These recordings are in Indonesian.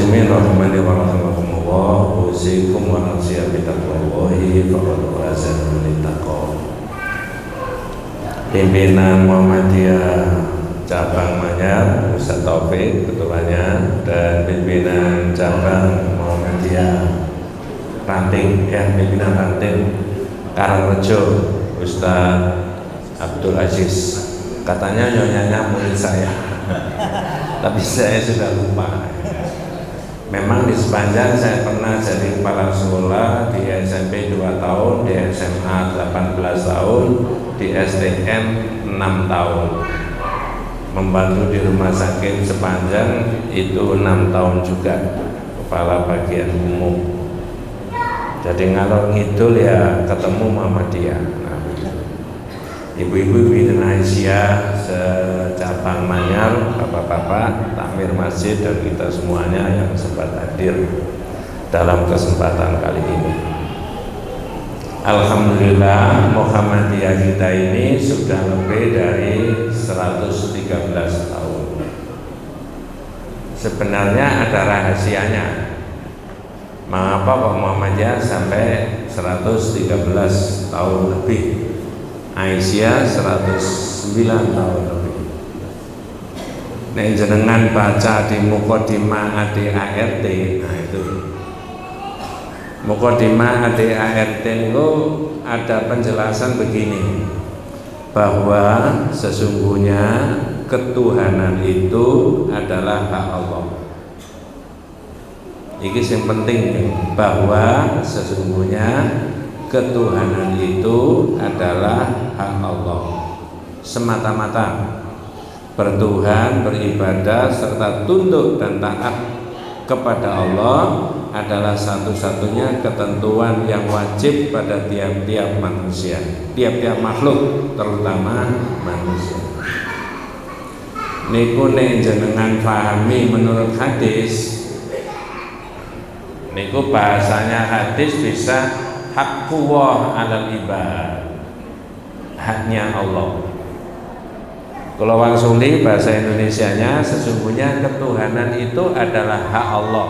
muslimin rahimani wa rahimakumullah, usikum wa nafsiya bitaqwallahi faqad faza man ittaqa. Pimpinan Muhammadiyah cabang Manyar Ustaz Taufik ketuanya, dan pimpinan cabang Muhammadiyah Ranting, pimpinan Ranting Karangrejo Ustaz Abdul Aziz. Katanya nyonyanya murid saya tapi saya sudah lupa. Memang di Sepanjang saya pernah jadi kepala sekolah, di SMP 2 tahun, di SMA 18 tahun, di STM 6 tahun. Membantu di rumah sakit Sepanjang itu 6 tahun juga, kepala bagian umum. Jadi ngalor ngidul ya ketemu Muhammadiyah. Ibu-ibu Bidin Aisyah secabang Manyar, bapak-bapak, takmir masjid, dan kita semuanya yang sempat hadir dalam kesempatan kali ini. Alhamdulillah Muhammadiyah kita ini sudah lebih dari 113 tahun. Sebenarnya ada rahasianya. Mengapa kok Muhammadiyah sampai 113 tahun lebih? Aisyah 109 tahun lebih. Nek jenengan baca di Muqaddimah ADART, nah itu Muqaddimah ADART itu ada penjelasan begini, bahwa sesungguhnya ketuhanan itu adalah hak Allah. Ini yang penting, bahwa sesungguhnya ketuhanan itu adalah hak Allah semata-mata. Bertuhan, beribadah, serta tunduk dan taat kepada Allah adalah satu-satunya ketentuan yang wajib pada tiap-tiap manusia, tiap-tiap makhluk, terutama manusia. Niku nek jenengan pahami menurut hadis, niku bahasanya hadis bisa haqqullah 'alal ibad, haknya Allah. Kalau wangsuli bahasa Indonesianya, sesungguhnya ketuhanan itu adalah hak Allah.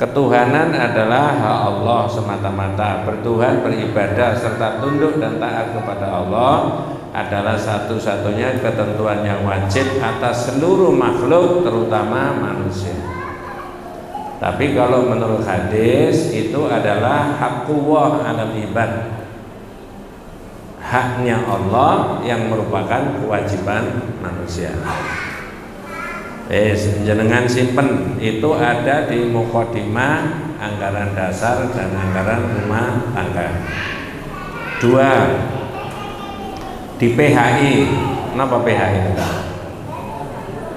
Ketuhanan adalah hak Allah semata-mata. Bertuhan, beribadah, serta tunduk dan taat kepada Allah adalah satu-satunya ketentuan yang wajib atas seluruh makhluk, terutama manusia. Tapi kalau menurut hadis itu adalah haqqullah 'alal ibad, haknya Allah yang merupakan kewajiban manusia. Jenengan simpen, itu ada di Muqaddimah anggaran dasar dan anggaran rumah tangga. 2 di PHI. Kenapa PHI?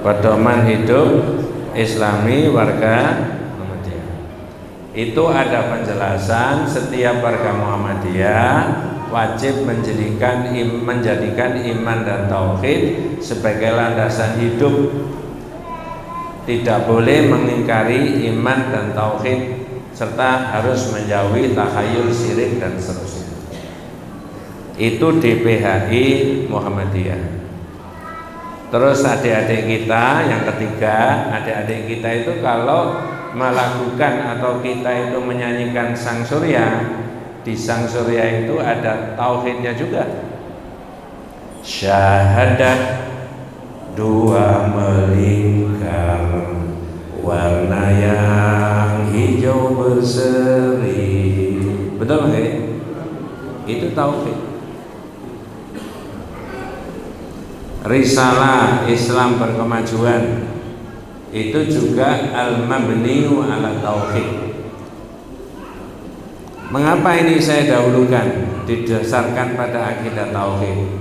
Pedoman Hidup Islami Warga. Itu ada penjelasan setiap warga Muhammadiyah wajib menjadikan iman dan tauhid sebagai landasan hidup. Tidak boleh mengingkari iman dan tauhid, serta harus menjauhi takhayul, syirik, dan seterusnya. Itu DPHI Muhammadiyah. Terus adik-adik kita yang ketiga, adik-adik kita itu kalau melakukan atau kita itu menyanyikan Sang Surya, di Sang Surya itu ada tauhidnya juga. Syahadat dua melingkar, warna yang hijau berseri. Betul nggak? Itu tauhid. Risalah Islam berkemajuan itu juga al-mabniu ala tauhid. Mengapa ini saya dahulukan? Didasarkan pada akidah tauhid.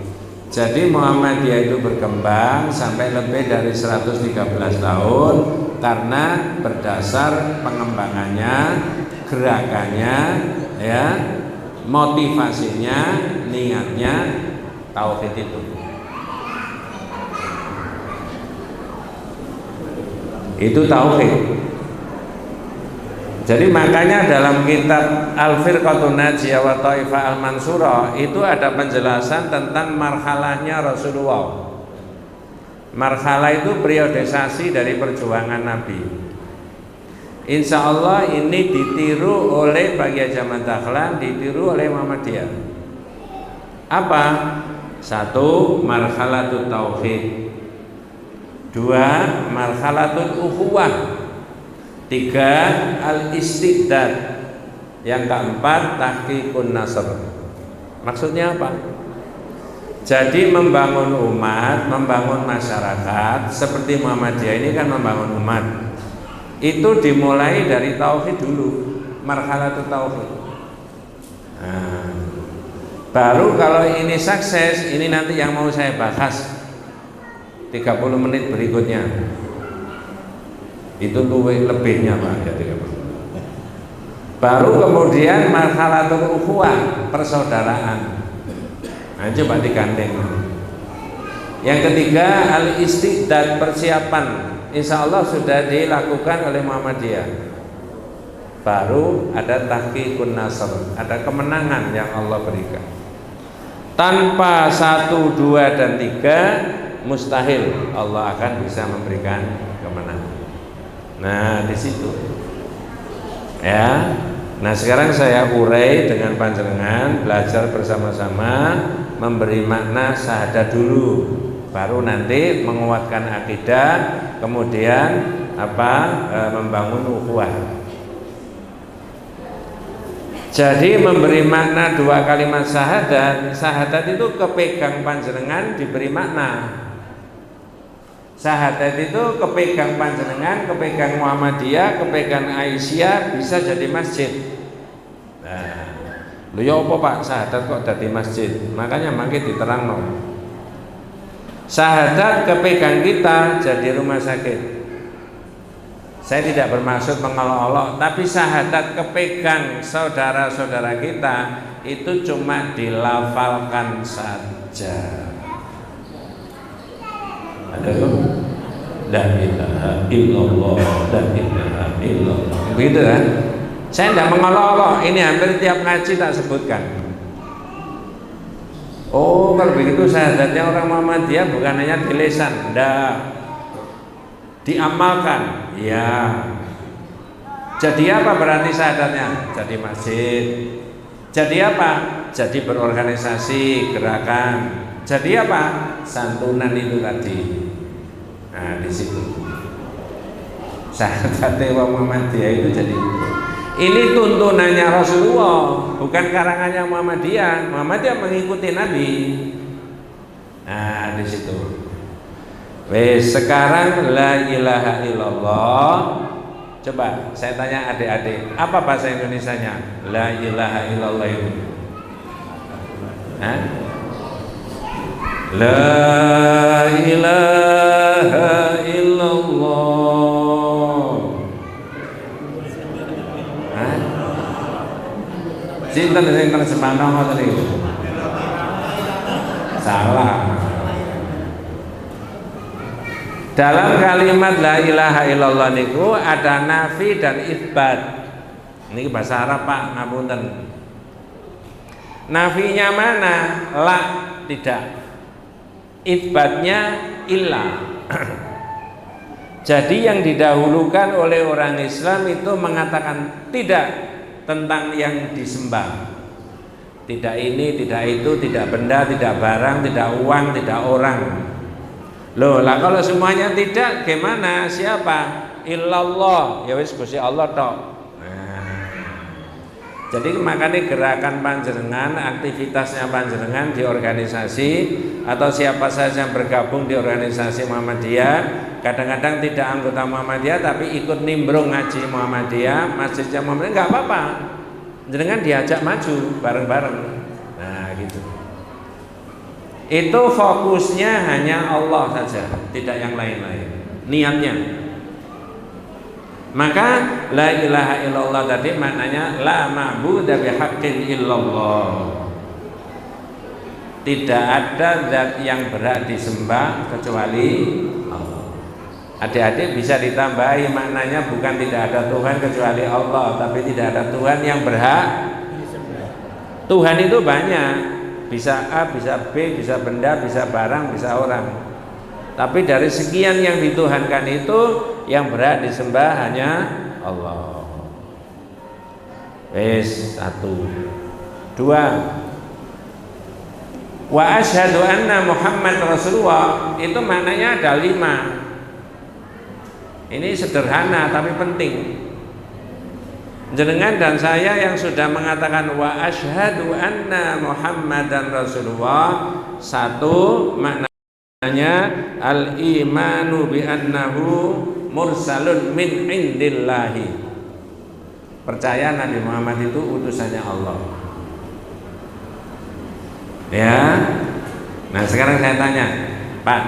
Jadi Muhammadiyah itu berkembang sampai lebih dari 113 tahun karena berdasar pengembangannya, gerakannya, ya, motivasinya, niatnya tauhid itu. Itu tauhid. Jadi makanya dalam kitab Al-Firqatun Najiyah wa Taifah Al-Mansurah itu ada penjelasan tentang marhalahnya Rasulullah. Marhalah itu periodisasi dari perjuangan Nabi. Insya Allah ini ditiru oleh Baqiyah Jamaah Dahlan, ditiru oleh Muhammadiyah. Apa? 1. Marhalatul tauhid. 2. Marhalatul ukhuwah. 3. Al-istiqdad. Yang keempat, tahqiqun nasr. Maksudnya apa? Jadi membangun umat, membangun masyarakat seperti Muhammadiyah ini kan membangun umat. Itu dimulai dari tauhid dulu, marhalatul tauhid. Nah, baru kalau ini sukses, ini nanti yang mau saya bahas 30 menit berikutnya. Itu lebihnya Pak, ya 30. Baru kemudian marhalatul ukhuwah, persaudaraan. Nah, coba digandeng. Yang ketiga, al-istiqdad, persiapan. Insya Allah sudah dilakukan oleh Muhammadiyah. Baru ada tahqiqun nasr, ada kemenangan yang Allah berikan. Tanpa 1, 2, dan 3 mustahil Allah akan bisa memberikan kemenangan. Nah, di situ. Ya. Nah, sekarang saya urai dengan panjenengan, belajar bersama-sama, memberi makna syahadat dulu, baru nanti menguatkan akidah, kemudian membangun ukhuwah. Jadi memberi makna 2 kalimat syahadat, syahadat itu kepegang panjenengan diberi makna. Syahadat itu kepegang panjenengan, kepegang Muhammadiyah, kepegang Aisyah, bisa jadi masjid. Nah, lu ya apa Pak, syahadat kok jadi masjid? Makanya makin diterangno. Syahadat kepegang kita jadi rumah sakit. Saya tidak bermaksud mengolok-olok, tapi syahadat kepegang saudara-saudara kita itu cuma dilafalkan saja. Ada tuh, la ilaha illallah, la ilaha illallah. Begitu kan? Saya tidak mengolok-olok, ini hampir tiap ngaji tak sebutkan. Oh, kalau begitu syahadatnya orang Muhammadiyah bukan hanya di lisan, enggak, diamalkan. Ya. Jadi apa berarti syahadatnya? Jadi masjid. Jadi apa? Jadi berorganisasi, gerakan. Jadi apa? Santunan itu tadi. Nah, di situ. Syahadatnya Muhammadiyah itu jadi itu. Ini tuntunannya Rasulullah, bukan karangannya Muhammadiyah. Muhammadiyah mengikuti Nabi. Nah, di situ. Wes, sekarang la ilaha illallah. Coba saya tanya adik-adik, apa bahasa Indonesianya? La ilaha illallah itu. Hah? La ilaha illallah. Hah? Sinten sing terjemahno ngoten niku? Salah. Dalam kalimat la ilaha illallah niku ada nafi dan itsbat. Ini bahasa Arab Pak, ngapunten. Nafinya mana? La, tidak. Itsbatnya illa. Jadi yang didahulukan oleh orang Islam itu mengatakan tidak tentang yang disembah. Tidak ini, tidak itu, tidak benda, tidak barang, tidak uang, tidak orang. Loh, lah kalau semuanya tidak, gimana? Siapa? Illallah. Ya wis Gusti Allah tok. Nah, jadi makanya gerakan panjenengan, aktivitasnya panjenengan di organisasi atau siapa saja yang bergabung di organisasi Muhammadiyah, kadang-kadang tidak anggota Muhammadiyah tapi ikut nimbrung ngaji Muhammadiyah, masjidnya Muhammadiyah, nggak apa-apa. Jenengan diajak maju bareng-bareng. Nah, gitu. Itu fokusnya hanya Allah saja, tidak yang lain-lain. Niatnya. Maka la ilaha illallah tadi maknanya la ma'budu bihaqqin illallah. Tidak ada zat yang berhak disembah kecuali Allah. Adik-adik bisa ditambahi maknanya bukan tidak ada Tuhan kecuali Allah, tapi tidak ada Tuhan yang berhak disembah. Tuhan itu banyak. Bisa A, bisa B, bisa benda, bisa barang, bisa orang. Tapi dari sekian yang dituhankan itu, yang berhak disembah hanya Allah. Satu. Dua, wa asyhadu anna Muhammad Rasulullah, itu maknanya ada 5. Ini sederhana tapi penting. Jenengan dan saya yang sudah mengatakan wa asyhadu anna Muhammadan Rasulullah, satu maknanya al imanu bi annahu mursalun min indillahi. Percaya Nabi Muhammad itu utusannya Allah. Ya. Nah, sekarang saya tanya, Pak,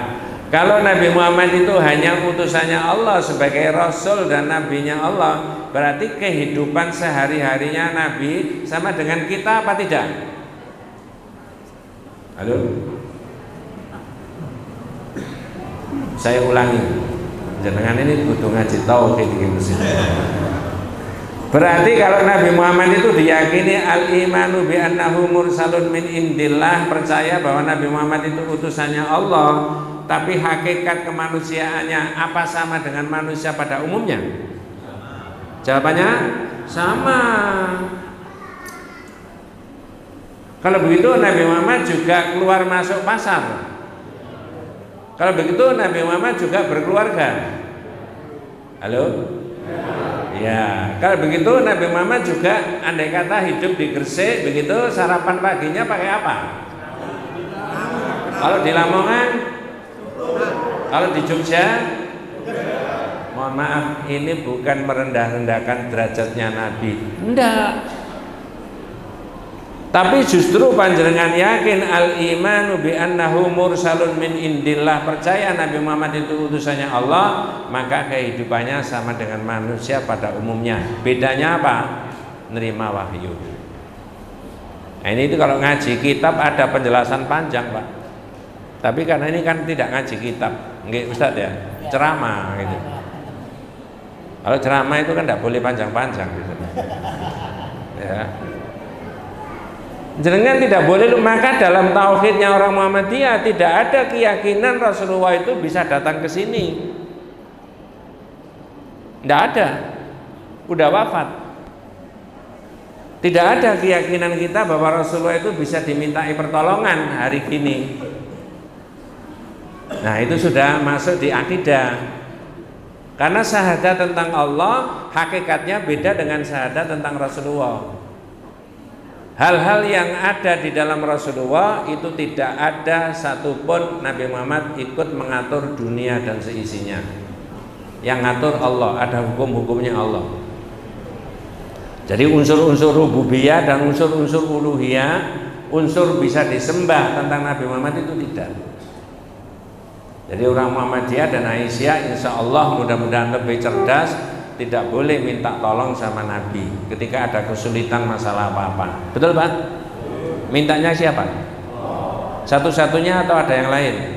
kalau Nabi Muhammad itu hanya utusannya Allah sebagai Rasul dan Nabinya Allah, berarti kehidupan sehari-harinya Nabi sama dengan kita apa tidak? Halo? Saya ulangi, jenengan ini butuh ngaji tauhid di masjid. Berarti kalau Nabi Muhammad itu diyakini al-imanu bi annahu mursalun min indillah, percaya bahwa Nabi Muhammad itu utusannya Allah, tapi hakikat kemanusiaannya apa sama dengan manusia pada umumnya? Jawabannya sama. Kalau begitu Nabi Muhammad juga keluar masuk pasar. Kalau begitu Nabi Muhammad juga berkeluarga. Halo? Ya, kalau begitu Nabi Muhammad juga andai kata hidup di Gresik, begitu sarapan paginya pakai apa? Kalau di Lamongan, kalau di Jogja, mohon maaf, ini bukan merendah-rendahkan derajatnya Nabi, enggak. Tapi justru panjenengan yakin al-imanu bi annahu mursalun min indillah, percaya Nabi Muhammad itu utusannya Allah, maka kehidupannya sama dengan manusia pada umumnya. Bedanya apa? Nerima wahyu. Nah, ini itu kalau ngaji kitab ada penjelasan panjang, Pak. Tapi karena ini kan tidak ngaji kitab, nggih Ustaz ya, ceramah gitu. Kalau ceramah itu kan tidak boleh panjang-panjang gitu. Ya. Jenengan tidak boleh, maka dalam tauhidnya orang Muhammadiyah tidak ada keyakinan Rasulullah itu bisa datang ke sini. Tidak ada. Udah wafat. Tidak ada keyakinan kita bahwa Rasulullah itu bisa dimintai pertolongan hari ini. Nah, itu sudah masuk di akidah. Karena syahadat tentang Allah hakikatnya beda dengan syahadat tentang Rasulullah. Hal-hal yang ada di dalam Rasulullah itu tidak ada satupun Nabi Muhammad ikut mengatur dunia dan seisinya. Yang ngatur Allah, ada hukum-hukumnya Allah. Jadi unsur-unsur rububiyah dan unsur-unsur uluhiyah, unsur bisa disembah tentang Nabi Muhammad itu tidak. Jadi orang Muhammadiyah dan Aisyah insya Allah mudah-mudahan lebih cerdas, tidak boleh minta tolong sama Nabi ketika ada kesulitan masalah apa-apa. Betul Pak? Mintanya siapa? Satu-satunya atau ada yang lain?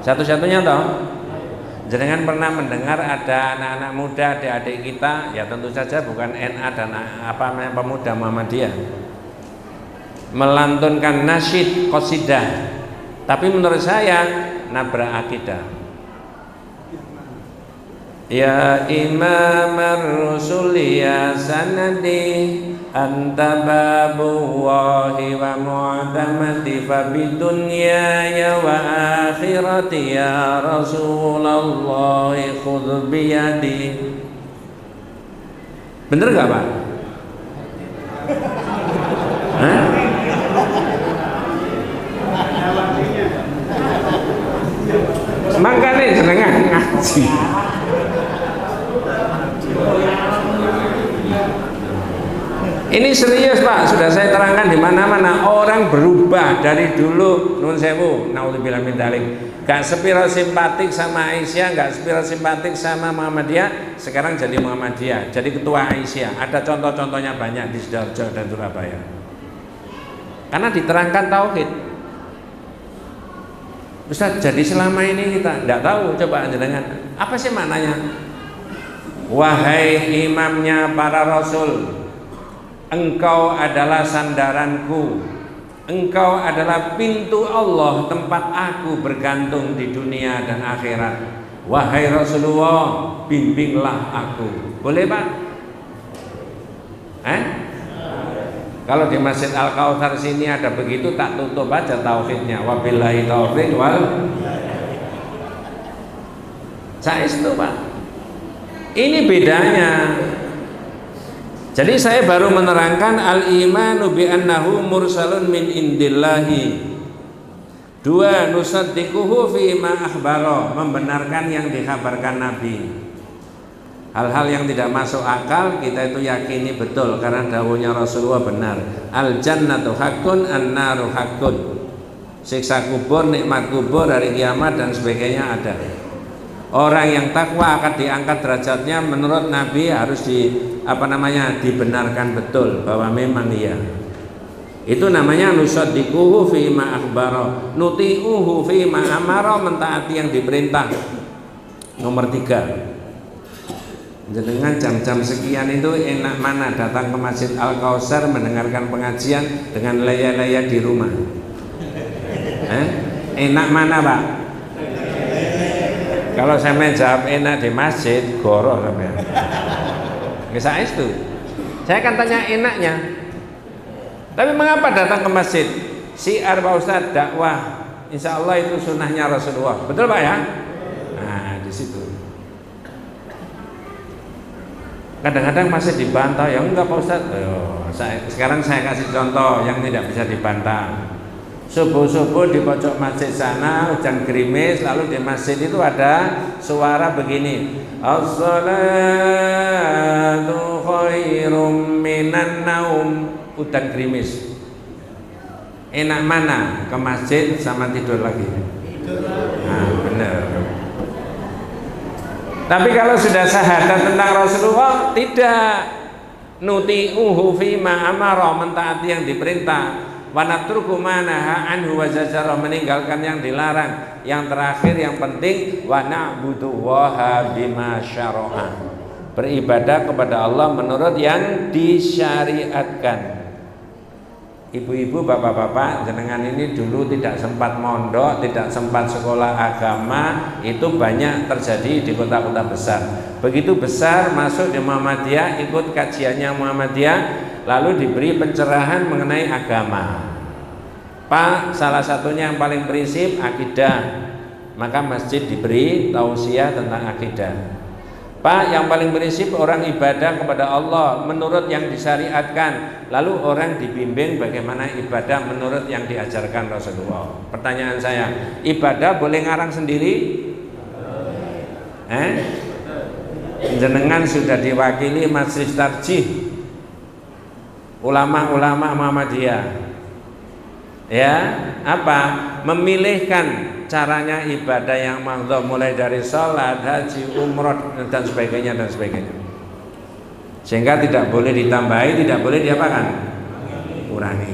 Satu-satunya toh? Jangan pernah mendengar ada anak-anak muda, adik-adik kita, ya tentu saja bukan NA dan pemuda Muhammadiyah, melantunkan nasyid qasidah, tapi menurut saya nabrak akidah. Ya Imam ar-Rusul ya sanadi anta babullahi wa mu'tamadi fa bidunya ya wa akhirati ya Rasulullah khudh biyadi. Bener gak Pak? Hah? Makanya jenengan ngaji. Ini serius Pak, sudah saya terangkan di mana-mana. Orang berubah dari dulu nun sewu, naudzubillah min dzalik, gak sepira simpatik sama Aisyah, gak sepira simpatik sama Muhammadiyah, sekarang jadi Muhammadiyah, jadi ketua Aisyah. Ada contoh-contohnya banyak di Sidoarjo dan Surabaya. Karena diterangkan tauhid. Ustaz, jadi selama ini kita tidak tahu, coba jenengan apa sih maknanya? Wahai imamnya para rasul, engkau adalah sandaranku, engkau adalah pintu Allah, tempat aku bergantung di dunia dan akhirat. Wahai Rasulullah, bimbinglah aku. Boleh Pak? Kalau di Masjid Al-Kautsar sini ada begitu, tak tutup aja tauhidnya. Wabillahi taufiq wal saestu Pak. Ini bedanya. Jadi saya baru menerangkan al-imanu bi annahu mursalun min indillahi. Dua, nusaddiquhu fi ma akhbara, membenarkan yang dikabarkan Nabi. Hal-hal yang tidak masuk akal kita itu yakini betul karena dawuhnya Rasulullah benar. Al jannatu haqqun, an-naru haqqun. Siksa kubur, nikmat kubur, hari kiamat dan sebagainya ada. Orang yang takwa akan diangkat derajatnya menurut Nabi harus dibenarkan betul bahwa memang iya. Itu namanya nusaddiquhu fi ma akhbara, nuti'uhu fi ma amara, mentaati yang diperintah. Nomor 3. Jenengan jam-jam sekian itu enak mana datang ke Masjid Al-Kautsar mendengarkan pengajian dengan leya-leya di rumah? Enak mana Pak? Kalau saya menjawab enak di masjid, goroh sampean. Bisa itu. Saya akan tanya enaknya. Tapi mengapa datang ke masjid? Syiar Pak Ustadz, dakwah. Insya Allah itu sunnahnya Rasulullah. Betul Pak ya? Nah di situ. Kadang-kadang masih dibantah, ya enggak Pak Ustadz. Sekarang saya kasih contoh yang tidak bisa dibantah. Subuh-subuh di pojok masjid sana hujan gerimis, lalu di masjid itu ada suara begini, as-salatu khairum minan naum. Hujan gerimis. Enak mana? Ke masjid sama tidur lagi? Nah, benar. Tapi kalau sudah syahadat tentang Rasulullah, tidak. Nuti'uhu fi ma amara, mentaati yang diperintah. Wa natruku ma nahaa anhu wa zajara, meninggalkan yang dilarang. Yang terakhir yang penting, wa na'budullaha bima syara'a, beribadah kepada Allah menurut yang disyariatkan. Ibu-ibu, bapak-bapak, jenengan ini dulu tidak sempat mondok, tidak sempat sekolah agama, itu banyak terjadi di kota-kota besar. Begitu besar masuk di Muhammadiyah, ikut kajiannya Muhammadiyah, lalu diberi pencerahan mengenai agama. Pak, salah satunya yang paling prinsip akidah, maka masjid diberi tausiah tentang akidah. Pak, yang paling prinsip orang ibadah kepada Allah menurut yang disyariatkan. Lalu orang dibimbing bagaimana ibadah menurut yang diajarkan Rasulullah. Pertanyaan saya, ibadah boleh ngarang sendiri? Jenengan sudah diwakili Majelis Tarjih ulama-ulama Muhammadiyah. Ya, apa? Memilihkan caranya ibadah yang mahdhah, mulai dari sholat, haji, umroh dan sebagainya dan sebagainya. Sehingga tidak boleh ditambahi, tidak boleh diapakan? Kurangi.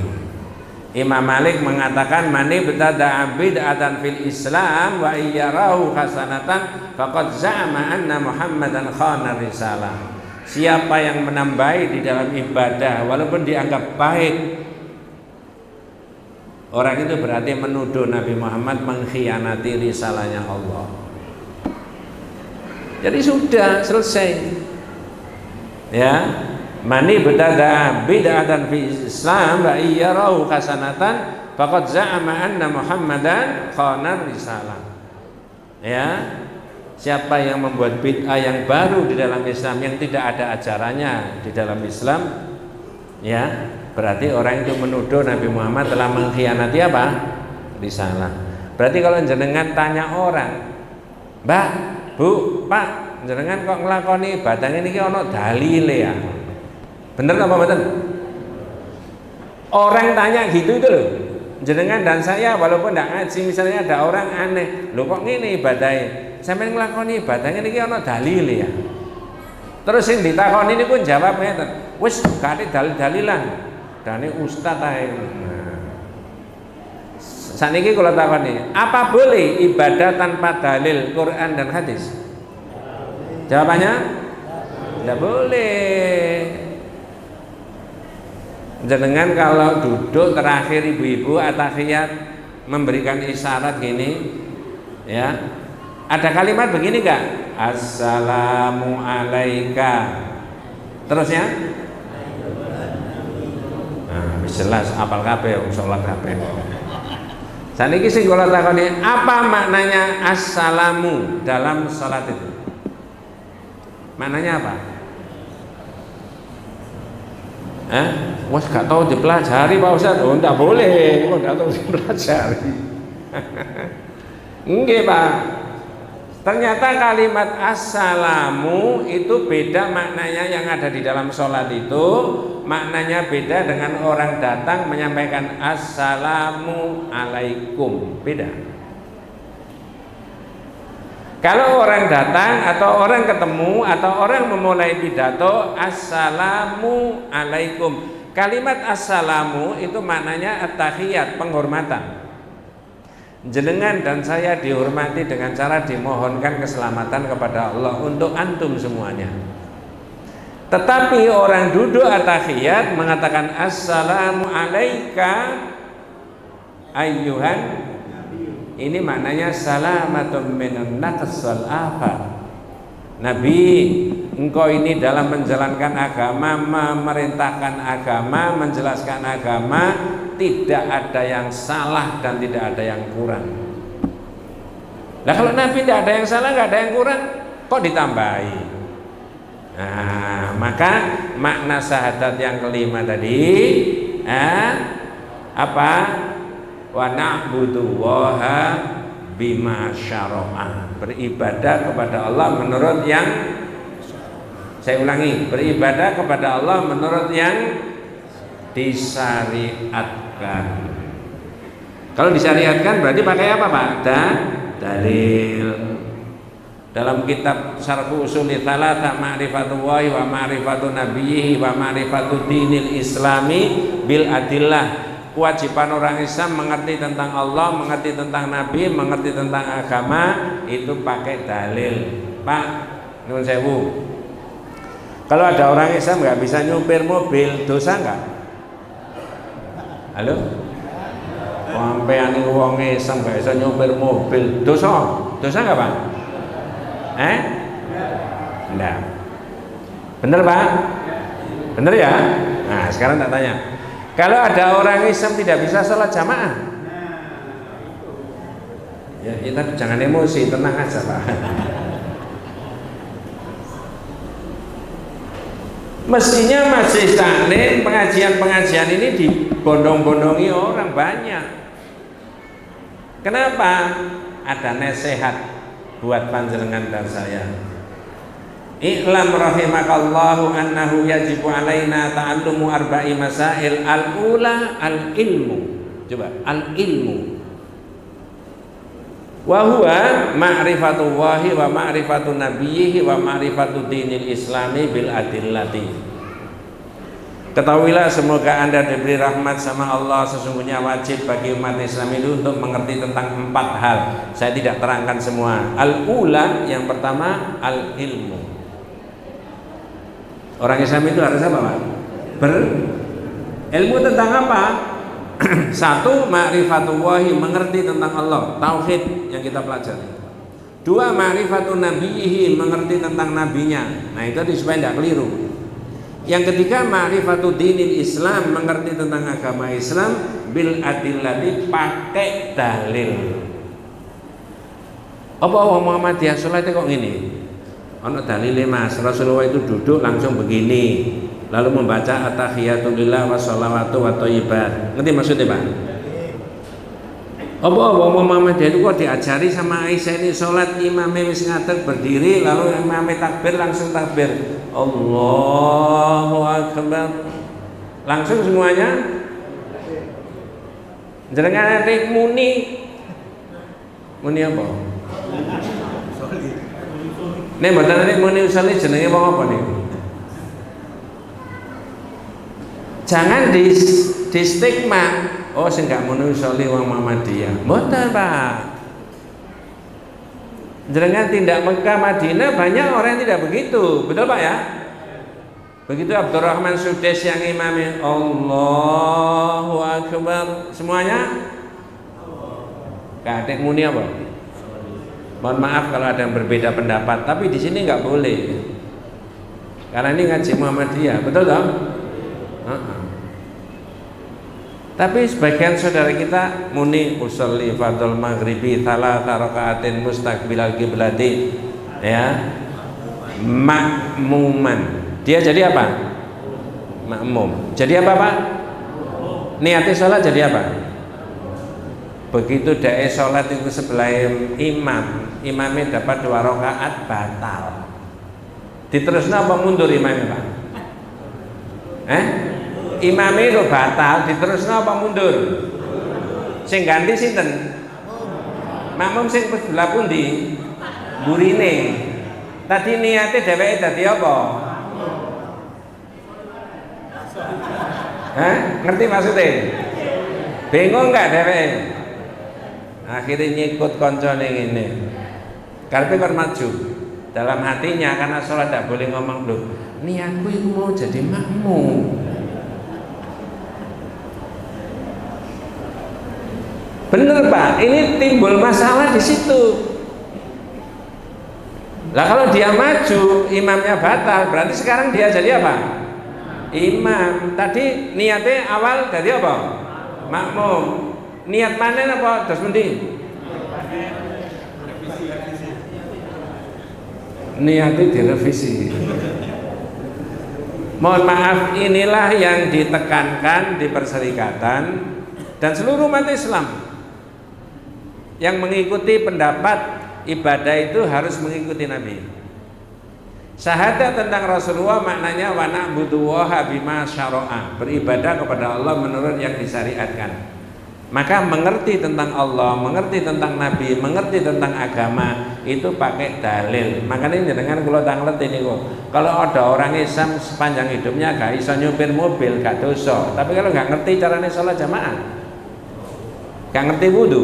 Imam Malik mengatakan mani btada'a bid'atan fil Islam wa iyyarahu hasanatan faqad za'ama anna Muhammadan khana risalah. Siapa yang menambahi di dalam ibadah walaupun dianggap baik, orang itu berarti menuduh Nabi Muhammad mengkhianati risalahnya Allah. Jadi sudah selesai. Ya, mani btada bid'atan fi Islam wa iyyarahu hasanatan faqad za'ama anna Muhammadan khana risalah. Ya, siapa yang membuat bid'ah yang baru di dalam Islam yang tidak ada ajarannya di dalam Islam, ya, berarti orang itu menuduh Nabi Muhammad telah mengkhianati apa? Risalah. Berarti kalau jenengan tanya orang, Mbak, Bu, Pak, jenengan kok ngelakoni ibadah ini ono dalile ya? Bener apa betul? Orang tanya gitu itu loh. Jenengan dan saya walaupun tidak ngaji, misalnya ada orang aneh, loh kok ngene ibadahnya? Sampai ngelakoni ibadah ini ono dalile ya? Terus yang ditakoni ini pun jawabnya, wis gak ada dalil-dalilan. Dane ustaz ae. Saniki kula takoni, apa boleh ibadah tanpa dalil Quran dan hadis? Jawabannya tidak boleh. Jenengan kalau duduk terakhir ibu-ibu atahiyat memberikan isyarat gini, ya. Ada kalimat begini enggak? Assalamu alaika. Terusnya? Nah, jelas apal kabeh salat kabeh. Saniki sing kula takoni, apa maknanya assalamu dalam salat itu? Maknanya apa? Wes gak tahu dipelajari Pak Ustaz. Oh, enggak boleh, kok enggak tahu dipelajari. Nggih, Pak. Ternyata kalimat assalamu itu beda maknanya yang ada di dalam sholat itu. Maknanya beda dengan orang datang menyampaikan assalamu alaikum. Beda. Kalau orang datang atau orang ketemu atau orang memulai pidato assalamu alaikum. Kalimat assalamu itu maknanya at-tahiyat, penghormatan. Jenengan dan saya dihormati dengan cara dimohonkan keselamatan kepada Allah untuk antum semuanya. Tetapi orang duduk at-tahiyat mengatakan assalamu alaika ayyuhan, ini maknanya salamatun minan naqsal akhar. Nabi, engkau ini dalam menjalankan agama, memerintahkan agama, menjelaskan agama, tidak ada yang salah dan tidak ada yang kurang. Nah, kalau Nabi tidak ada yang salah, nggak ada yang kurang, kok ditambahi? Nah, maka makna syahadat yang kelima tadi apa? Wa na'budu waha bima syara'a, beribadah kepada Allah menurut yang, saya ulangi, beribadah kepada Allah menurut yang disyariatkan. Kalau disyariatkan berarti pakai apa, Pak? Dalil. Dalam kitab Syarh Ushul Tsalatsa Ma'rifatullahi wa Ma'rifatu Nabiyhi wa Ma'rifatu Dinil Islami bil Adillah. Kewajiban orang Islam mengerti tentang Allah, mengerti tentang Nabi, mengerti tentang agama itu pakai dalil. Pak, nuwun sewu. Kalau ada orang Islam nggak bisa nyupir mobil, dosa nggak? Halo? Sampeyan wong Islam nggak bisa nyupir mobil, dosa? Dosa nggak, Pak? Enggak. Bener, Pak? Bener ya? Nah, sekarang tak tanya. Kalau ada orang Islam tidak bisa sholat jamaah, ya kita jangan emosi, tenang aja, Pak. Mestinya majelis taklim, pengajian-pengajian ini dibondong-bondongi orang banyak. Kenapa? Ada nasihat buat panjenengan dan saya. I'lam rahimakallahu annahu yajibu alaina ta'allumu arba'i masail. Al-ula al-ilmu. Coba, al-ilmu. Wa huwa ma'rifatullahi wa ma'rifatu nabiyhi wa ma'rifatu dinil islami bil adillati. Ketahuilah, semoga Anda diberi rahmat sama Allah. Sesungguhnya wajib bagi umat Islam itu untuk mengerti tentang 4 hal. Saya tidak terangkan semua. Al-ula, yang pertama al-ilmu. Orang Islam itu harus apa, Pak? Berilmu tentang apa? Satu, ma'rifatullahi, mengerti tentang Allah, tauhid yang kita pelajari. Dua, ma'rifatun nabiyhi, mengerti tentang nabinya. Nah, itu supaya tidak keliru. Yang ketiga, ma'rifatu dinil Islam, mengerti tentang agama Islam bil adillati, pakai dalil. Apa Muhammadiyah sholat kok gini? Ono dalile, Mas. Rasulullah itu duduk langsung begini, lalu membaca at-tahiyatulillah wa sholawatu wa thayyibat. Ngerti maksudnya, Pak? Apa Muhammadiyah itu kok diajari sama Aisyah ini sholat, imamnya wis ngadeg berdiri, lalu imamnya takbir langsung takbir Allahu Akbar, langsung semuanya. Jenengan nek muni apa? Nek mboten nek muni usole jenenge wong apa niku? Jangan di stigma. Oh, sing gak muni usole wong Muhammadiyah. Mboten, Pak. Jenengan tindak Mekah Madinah banyak orang yang tidak begitu. Betul, Pak ya? Begitu Abdurrahman Sudais yang imami Allahu Akbar, semuanya Kadek muni apa? Mohon maaf kalau ada yang berbeda pendapat, tapi di sini nggak boleh. Karena ini ngaji Muhammadiyah, betul dong? Tapi sebagian saudara kita muni usolli fardhul maghribi thalatha raka'atin mustaqbilal qiblati, ya, makmuman. Dia jadi apa? Makmum. Jadi apa, Pak? Niatnya sholat jadi apa? Begitu da'i sholat itu sebelah imamnya dapat 2 rakaat batal. Diterusna apa mundur imamnya, Pak? Imamnya itu batal, diterusna apa mundur? Sing ganti sinten? Makmum sing sebelah pundi? Burine. Tadi niatnya dheweke dadi apa? Ngerti maksudnya? Bingung nggak dheweke? Akhirnya nyikut koncone ngene. Karepe kon maju. Dalam hatinya karena sholat tidak boleh ngomong loh. Niatku itu mau jadi makmum. Bener Pak, ini timbul masalah di situ. Lah kalau dia maju, imamnya batal, berarti sekarang dia jadi apa? Imam. Tadi niatnya awal jadi apa? Makmum. Niat panen apa? Terus mending? Niatnya direvisi. Mohon maaf, inilah yang ditekankan di Perserikatan dan seluruh umat Islam yang mengikuti pendapat ibadah itu harus mengikuti Nabi. Syahadat tentang Rasulullah maknanya wa na'budullaha bima syara'a, beribadah kepada Allah menurut yang disyariatkan. Maka mengerti tentang Allah, mengerti tentang Nabi, mengerti tentang agama itu pakai dalil. Makanya jenengan kula tanglet ini kok. Kalau ada orang Islam sepanjang hidupnya gak iso nyupir mobil, gak dosa. Tapi kalau gak ngerti caranya sholat jamaah, gak ngerti wudu,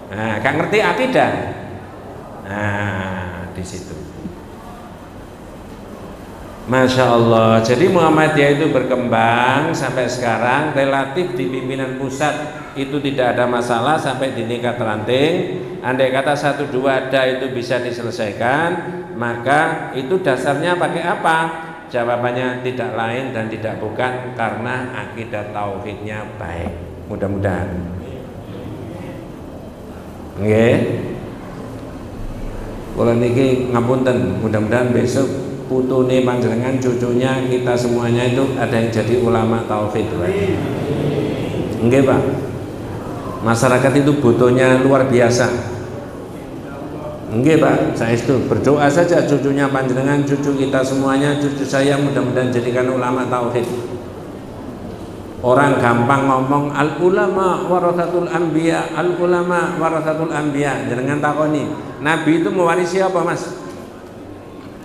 nah, gak ngerti akidah, nah di situ. Masya Allah. Jadi Muhammadiyah itu berkembang sampai sekarang relatif di pimpinan pusat itu tidak ada masalah sampai di tingkat ranting. Andai kata 1 2 ada itu bisa diselesaikan, maka itu dasarnya pakai apa? Jawabannya tidak lain dan tidak bukan karena akidah tauhidnya baik. Mudah-mudahan. Nggih. Kula niki ngapunten, mudah-mudahan besok putune panjenengan, cucunya, kita semuanya itu ada yang jadi ulama tauhid. Nggih Pak. Masyarakat itu butuhnya luar biasa. Nggih Pak, saya itu berdoa saja cucunya panjenengan, cucu kita semuanya, cucu saya mudah-mudahan jadikan ulama tauhid. Orang gampang ngomong al ulama warathatul anbiya, al ulama warathatul anbiya. Jenengan takoni, Nabi itu mewarisi apa, Mas?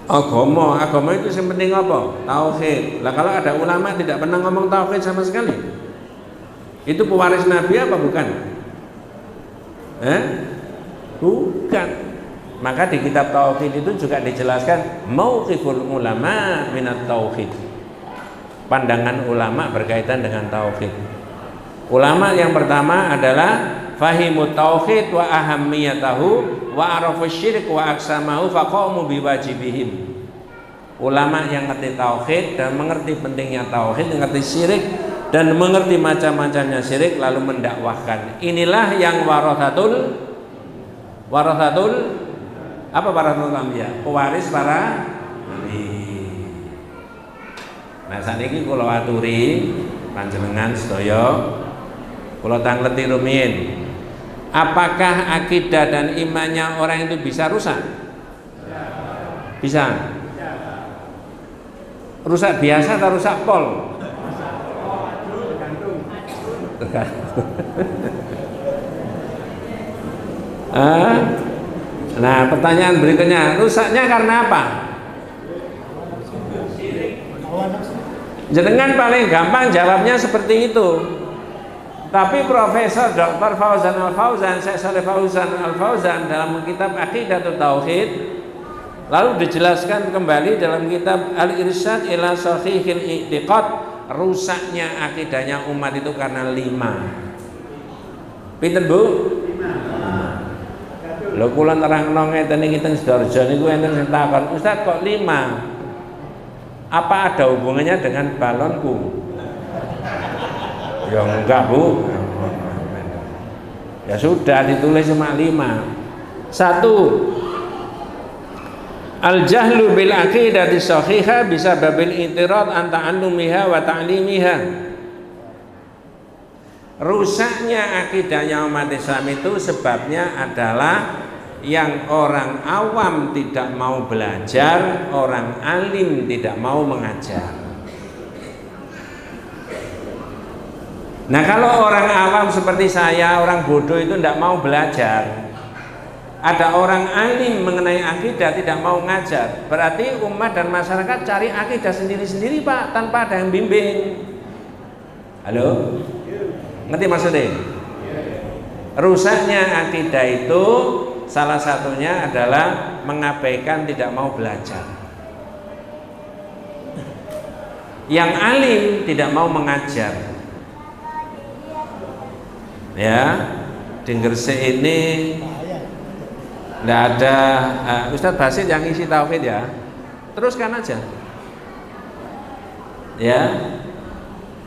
Agama itu yang penting apa? Tauhid. Lah kalau ada ulama tidak pernah ngomong tauhid sama sekali, itu pewaris Nabi apa bukan? Bukan. Maka di kitab tauhid itu juga dijelaskan mauqiful ulama minat tauhid. Pandangan ulama berkaitan dengan tauhid. Ulama yang pertama adalah fahimut tauhid wa ahammiyatahu wa arafu syirik wa aksamahu faqamu biwajibihim. Ulama yang ngerti tauhid dan mengerti pentingnya tauhid, mengerti syirik dan mengerti macam-macamnya syirik lalu mendakwahkan. Inilah yang warathatul apa? Warathatul anbiya, pewaris para nabi. Nah saniki kula aturi panjenengan sedaya, kula tangleti rumiyin. Apakah akidah dan imannya orang itu bisa rusak? Bisa. Rusak biasa atau rusak pol? Nah pertanyaan berikutnya, rusaknya karena apa? Jenengan paling gampang jawabnya seperti itu. Tapi Profesor Dr. Fauzan Al-Fauzan, Syekh Shalih Fauzan Al-Fauzan dalam kitab Aqidatul Tauhid Lalu dijelaskan kembali dalam kitab Al-Irsyad ila Shahihil I'tiqad, rusaknya akidahnya umat itu karena 5. Pinten Bu? 5. Lho kula nerangno ngeten iki teng Sidoarjo niku enten sing takon, "Ustaz kok 5? Apa ada hubungannya dengan balonku?" Ya enggak Bu. Ya sudah ditulis cuma 5. 1. Al-jahlu bil aqidati shahihah bisa babil i'tirad an ta'allumiha wa ta'limiha. Rusaknya akidahnya umat Islam itu sebabnya adalah yang orang awam tidak mau belajar, orang alim tidak mau mengajar. Nah kalau orang awam seperti saya, orang bodoh itu tidak mau belajar, ada orang alim mengenai akidah tidak mau ngajar, berarti umat dan masyarakat cari akidah sendiri-sendiri Pak, tanpa ada yang bimbing. Halo? Ngerti maksudnya? Rusaknya akidah itu salah satunya adalah mengabaikan tidak mau belajar. Yang alim tidak mau mengajar. Ya, di Gresik ini tidak ada Ustadz Basit yang isi tauhid ya, teruskan aja. Ya,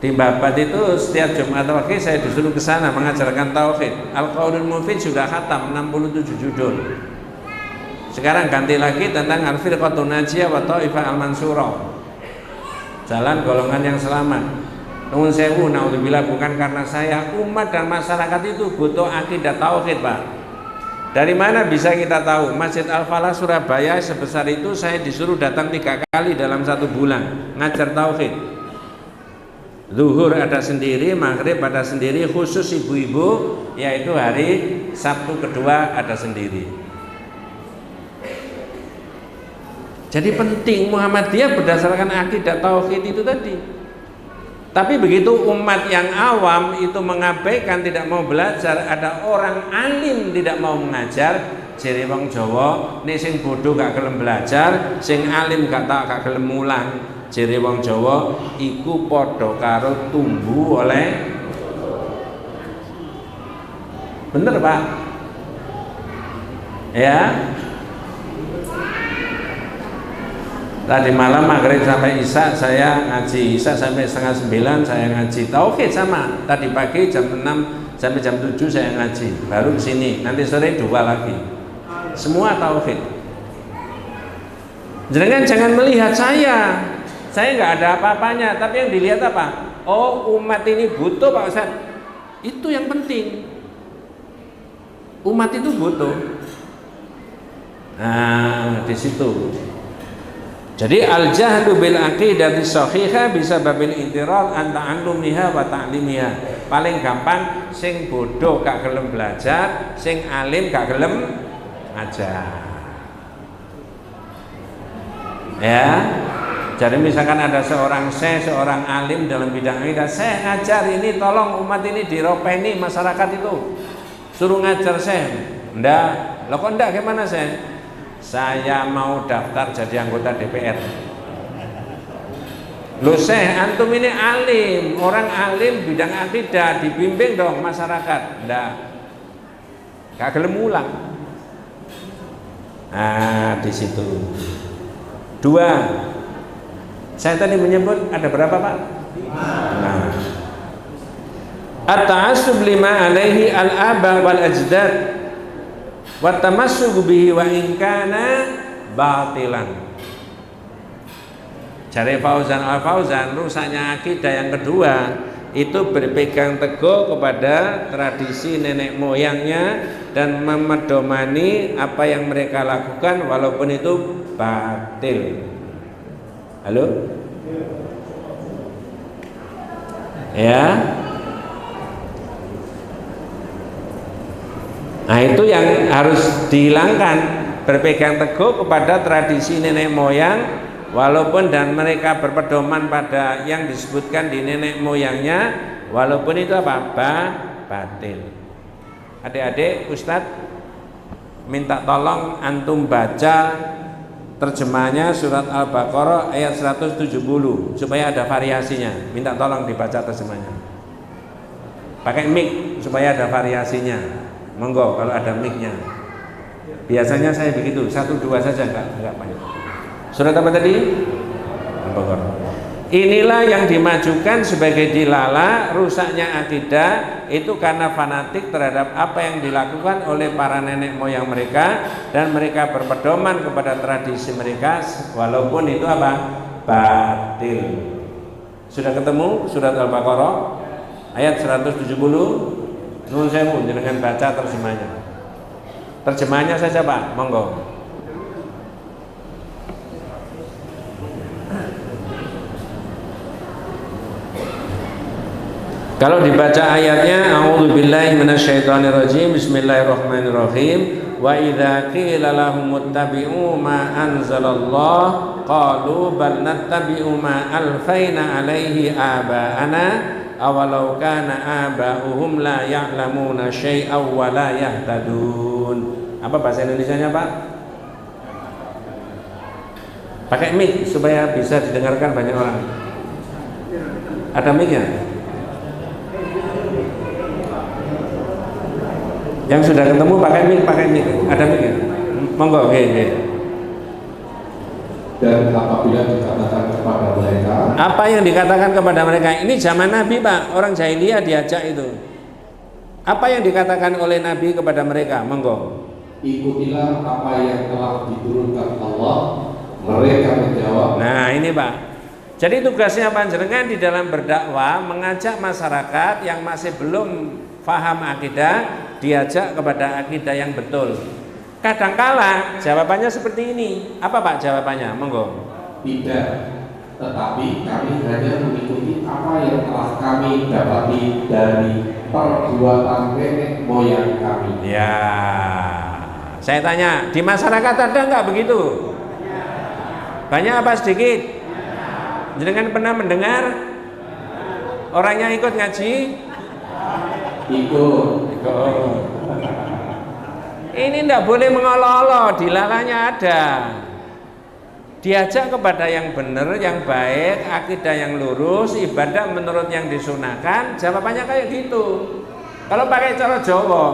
di Babat itu setiap Jumat Wage saya disuruh ke sana mengajarkan tauhid. Al-Qaulul Mufid sudah khatam 67 judul. Sekarang ganti lagi tentang Al-Firqatun Najiyah wa Thaifah Al-Mansurah, jalan golongan yang selamat. Nuwun sewu, naudzubillah, bukan karena saya, umat dan masyarakat itu butuh akidah tauhid Pak. Dari mana bisa kita tahu? Masjid Al-Falah Surabaya sebesar itu saya disuruh datang 3 kali dalam 1 bulan ngajar tauhid. Zuhur ada sendiri, maghrib ada sendiri, khusus ibu-ibu yaitu hari Sabtu kedua ada sendiri. Jadi penting Muhammadiyah berdasarkan akidah tauhid itu tadi. Tapi begitu umat yang awam itu mengabaikan, tidak mau belajar, ada orang alim tidak mau mengajar, jere wong Jawa, nek sing bodoh gak gelem belajar, sing alim gak gelem mulang, jere wong Jawa iku padha karo tumbuh oleh. Bener Pak? Ya. Tadi malam maghrib sampai isya saya ngaji, isya sampai 8:30 saya ngaji tauhid sama. Tadi pagi jam 6 sampai jam 7 saya ngaji, baru kesini. Nanti sore 2 lagi. Semua tauhid. Jangan melihat saya nggak ada apa-apanya, tapi yang dilihat apa? Oh umat ini butuh Pak Ustaz. Itu yang penting. Umat itu butuh. Nah di situ. Jadi al-jahlu bil aqidati shahihah bisa babil i'tirad an ta'allumiha wa ta'limiha. Paling gampang sing bodoh gak gelem belajar, sing alim gak gelem ngajar. Ya. Jadi misalkan ada seorang syekh, seorang alim dalam bidang akidah, "Syekh ngajar ini, tolong umat ini diropeni masyarakat itu." Suruh ngajar syekh. Ndak. Loh kok ndak gimana syekh? Saya mau daftar jadi anggota DPR. Loh Syekh, antum ini alim, orang alim bidang akidah, dibimbing dong masyarakat. Ndak. Gak gelem ulang. Nah, di situ. 2. Saya tadi menyebut ada berapa, Pak? 5. Nah. At-ta'assub lima alaihi al-aba wal ajdad wa tamassuk bihi wa in kana batilan. Cari Fauzan Al-Fauzan, rusaknya akidah yang kedua itu berpegang teguh kepada tradisi nenek moyangnya dan memedomani apa yang mereka lakukan walaupun itu batil. Halo? Ya. Nah itu yang harus dihilangkan, berpegang teguh kepada tradisi nenek moyang walaupun dan mereka berpedoman pada yang disebutkan di nenek moyangnya walaupun itu apa? Batil. Adik-adik, Ustadz minta tolong antum baca Terjemahnya surat Al-Baqarah ayat 170 supaya ada variasinya. Minta tolong dibaca terjemahnya. Pakai mic supaya ada variasinya. Monggo kalau ada mic-nya. Biasanya saya begitu, 1-2 saja enggak banyak. Surat apa tadi? Al-Baqarah. Inilah yang dimajukan sebagai dilala rusaknya akidah itu karena fanatik terhadap apa yang dilakukan oleh para nenek moyang mereka dan mereka berpedoman kepada tradisi mereka walaupun itu apa? Batil. Sudah ketemu surat Al-Baqarah ayat 170? Nun sewu dengan baca terjemahnya. Terjemahnya saja Pak, monggo. Kalau dibaca ayatnya, a'udzubillahi minasyaitonirrajim, bismillahirrahmanirrahim. Wa idza qila lahum ittabi'u ma anzalallah qalu bal nattabi'u ma alfaina 'alaihi aba'ana awalau kana aba'uhum la ya'lamuna syai'aw wa la yahtadun. Apa bahasa Indonesianya, Pak? Pakai mic supaya bisa didengarkan banyak orang. Ada mic-nya? Yang sudah ketemu pakai mic, ada mic ya? Monggo, oke. Dan apabila dikatakan kepada mereka, apa yang dikatakan kepada mereka? Ini zaman Nabi Pak, orang jahiliyah diajak itu. Apa yang dikatakan oleh Nabi kepada mereka? Monggo. Ikutilah apa yang telah diturunkan Allah. Mereka menjawab. Nah ini Pak. Jadi tugasnya panjenengan di dalam berdakwah mengajak masyarakat yang masih belum paham akidah, diajak kepada akidah yang betul. Kadangkala jawabannya seperti ini. Apa Pak jawabannya? Monggo. Tidak, tetapi kami hanya mengikuti apa yang telah kami dapati dari perbuatan nenek moyang kami. Ya, saya tanya, di masyarakat ada nggak begitu? Banyak apa sedikit? Jangan pernah mendengar orangnya ikut ngaji? Ikut. Ini tidak boleh mengolok-olok, dilalanya ada. Diajak kepada yang benar, yang baik, akidah yang lurus, ibadah menurut yang disunahkan. Jawabannya kayak gitu. Kalau pakai cara Jawa,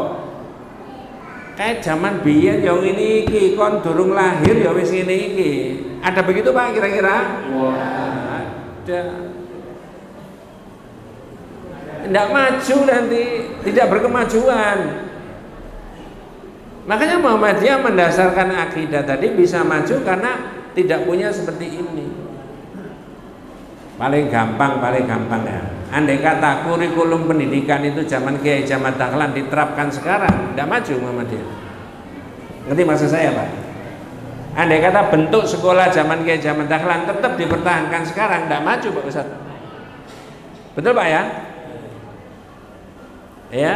kayak zaman biyen yang ini iki kon durung lahir ya wis ngene iki. Ada begitu Pak kira-kira? Ada. Tidak maju nanti, tidak berkemajuan. Makanya Muhammadiyah mendasarkan akidah tadi bisa maju karena tidak punya seperti ini. Paling gampang ya. Andai kata kurikulum pendidikan itu zaman Kiai Jamal Dahlan diterapkan sekarang, tidak maju Muhammadiyah. Ngerti maksud saya Pak? Andai kata bentuk sekolah zaman Kiai Jamal Dahlan tetap dipertahankan sekarang, tidak maju Pak Ustaz. Betul Pak ya? Ya.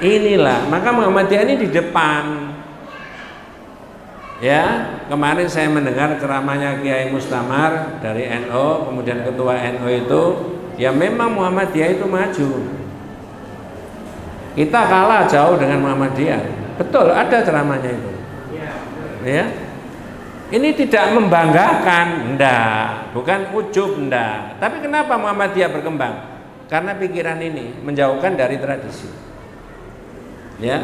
Inilah, maka Muhammadiyah ini di depan. Ya, kemarin saya mendengar ceramahnya Kiai Mustamar dari NU, kemudian ketua NU itu, ya memang Muhammadiyah itu maju. Kita kalah jauh dengan Muhammadiyah. Betul, ada ceramahnya itu. Ya. Ini tidak membanggakan, enggak, bukan ujub, enggak. Tapi kenapa Muhammadiyah berkembang? Karena pikiran ini menjauhkan dari tradisi. Ya.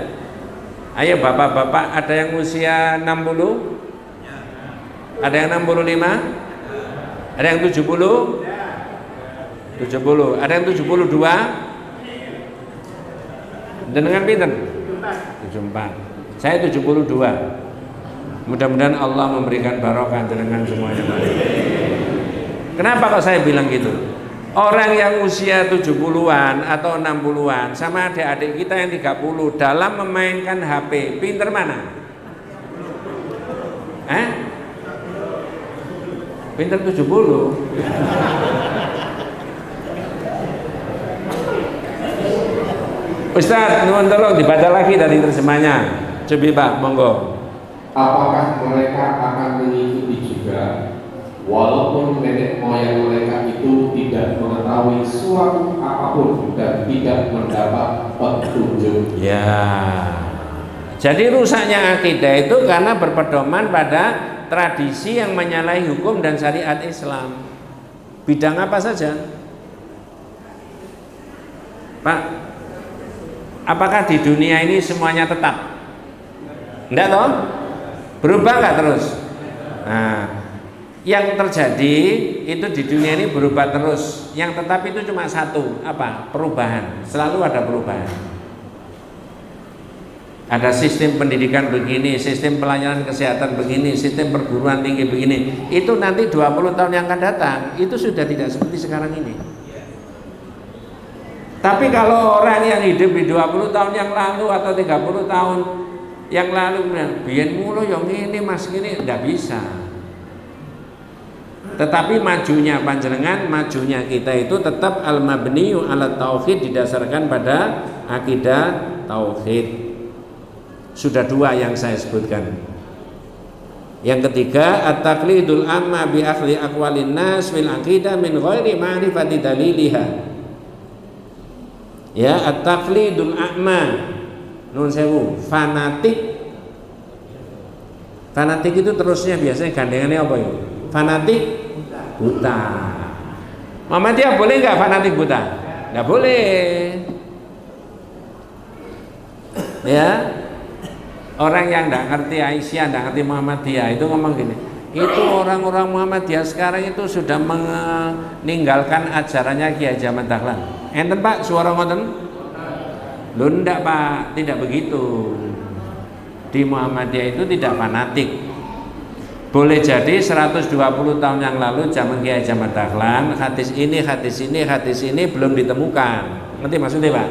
Ayo bapak-bapak, ada yang usia 60? Ada yang 65? Ada yang 70? 70. Ada yang 72? Dengan pinten? 74. Saya 72. Mudah-mudahan Allah memberikan barokah dengan semuanya. Kenapa kok saya bilang gitu? Orang yang usia 70-an atau 60-an sama adik-adik kita yang 30 dalam memainkan HP, pinter mana? Pinter 70. Ustaz, nuwun tolong dibaca lagi dari terjemahnya. Coba Pak, monggo. Apakah mereka akan mengikuti juga walaupun nenek moyang mereka itu tidak mengetahui suatu apapun dan tidak mendapat petunjuk? Ya, Jadi rusaknya akidah itu karena berpedoman pada tradisi yang menyalahi hukum dan syariat Islam. Bidang apa saja? Pak, apakah di dunia ini semuanya tetap? Enggak toh? Berubah nggak terus? Nah, yang terjadi itu di dunia ini berubah terus. Yang tetap itu cuma satu, apa? Perubahan. Selalu ada perubahan. Ada sistem pendidikan begini, sistem pelayanan kesehatan begini, sistem perguruan tinggi begini. Itu nanti 20 tahun yang akan datang, itu sudah tidak seperti sekarang ini. Tapi kalau orang yang hidup di 20 tahun yang lalu atau 30 tahun yang lalu biyen mulu yang ini mas gini, enggak bisa. Tetapi majunya panjenengan, majunya kita itu tetap al-mabniyu ala tauhid, didasarkan pada akidah tauhid. Sudah dua yang saya sebutkan. Yang ketiga, at-taqlidul amma bi akhli aqwalin nas fil aqidah min ghairi ma'rifati daliliha. Ya, at-taqlidul a'ma. Nun sewu, fanatik. Fanatik itu terusnya biasanya gandengannya apa itu? Fanatik buta. Muhammadiyah boleh nggak fanatik buta? Nggak boleh. Ya. Orang yang tidak ngerti Aisyah, tidak ngerti Muhammadiyah itu ngomong gini, itu orang-orang Muhammadiyah sekarang itu sudah meninggalkan ajarannya Kiai Haji Ahmad Dahlan. Enten Pak, suara ngoten? Lho ndak Pak, tidak begitu. Di Muhammadiyah itu tidak fanatik. Boleh jadi 120 tahun yang lalu zaman Kiai Haji Ahmad Dahlan, hadis ini belum ditemukan. Ngerti maksudnya Pak?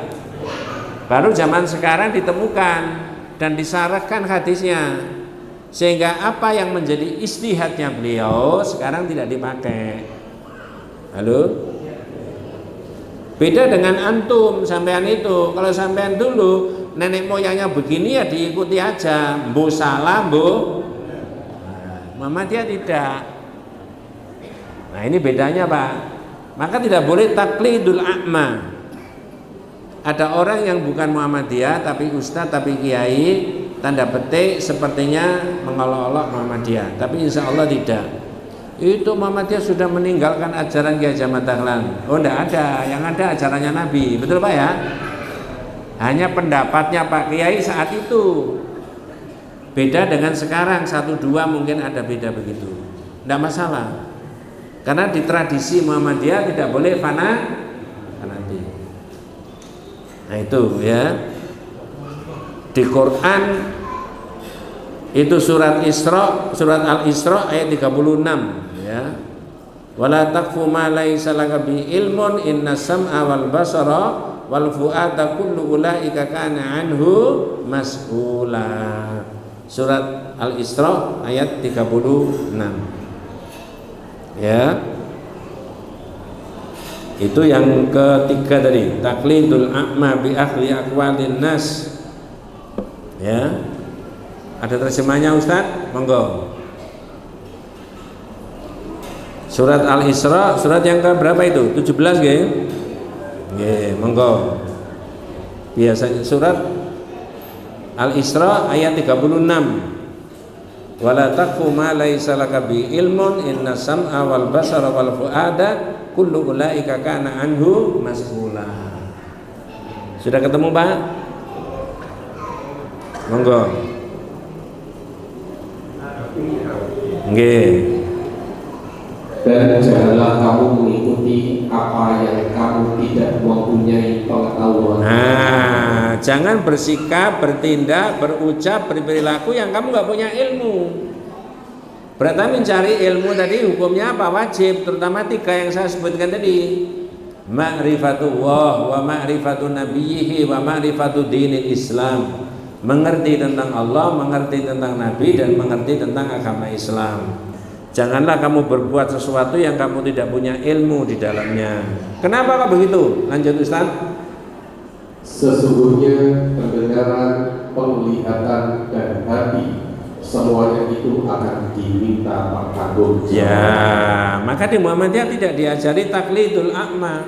Baru zaman sekarang ditemukan dan disarahkan hadisnya, sehingga apa yang menjadi ijtihadnya beliau sekarang tidak dipakai. Halo? Beda dengan antum, sampean itu. Kalau sampean dulu nenek moyangnya begini ya diikuti aja, mbo salah mbo. Muhammadiyah tidak. Nah ini bedanya Pak. Maka tidak boleh taklidul a'ma. Ada orang yang bukan Muhammadiyah tapi ustadz tapi kiai, tanda petik sepertinya mengolok-olok Muhammadiyah, tapi insya Allah tidak. Itu Muhammadiyah sudah meninggalkan ajaran Kiai Haji Ahmad Dahlan. Oh enggak ada, yang ada ajarannya Nabi. Betul Pak ya? Hanya pendapatnya Pak Kiai saat itu. Beda dengan sekarang, 1-2 mungkin ada beda begitu. Enggak masalah. Karena di tradisi Muhammadiyah tidak boleh fanatik. Nah itu ya. Di Quran itu surat Isra, surat Al-Isra ayat 36 ya. Wala taqfu ma laisa laka bi ilmun innas sam'a wal basara wal fu'ada kullu ulaika kana anhu mas'ula. Surat Al-Isra ayat 36. Ya. Itu yang ketiga tadi, taklidul a'ma bi akhli aqwalin nas. Ya. Ada terjemahnya Ustaz? Monggo. Surat Al-Isra, surat yang ke berapa itu? 17 nggih? Nggih, monggo. Biasanya surat Al-Isra ayat 36. Wala taqfu ma laisa laka bi ilmun innas sam'a wal basara wal fuada kullu ulaika kana anhu mas'ula. Sudah ketemu Pak? Monggo. Nggih. Dan janganlah kamu mengikuti apa yang kamu tidak mempunyai pengetahuan. Nah, jangan bersikap, bertindak, berucap, berperilaku yang kamu nggak punya ilmu. Berarti mencari ilmu tadi hukumnya apa? Wajib, terutama 3 yang saya sebutkan tadi. Ma'rifatullah wa ma'rifatu nabiyhi wa ma'rifatu dinil Islam. Mengerti tentang Allah, mengerti tentang Nabi, dan mengerti tentang agama Islam. Janganlah kamu berbuat sesuatu yang kamu tidak punya ilmu di dalamnya. Kenapa kok begitu? Lanjut Ustaz. Sesungguhnya pendengaran, penglihatan, dan hati semuanya itu akan diminta bertanggung jawab. Ya, maka di Muhammadiyah tidak diajari taklidul a'ma.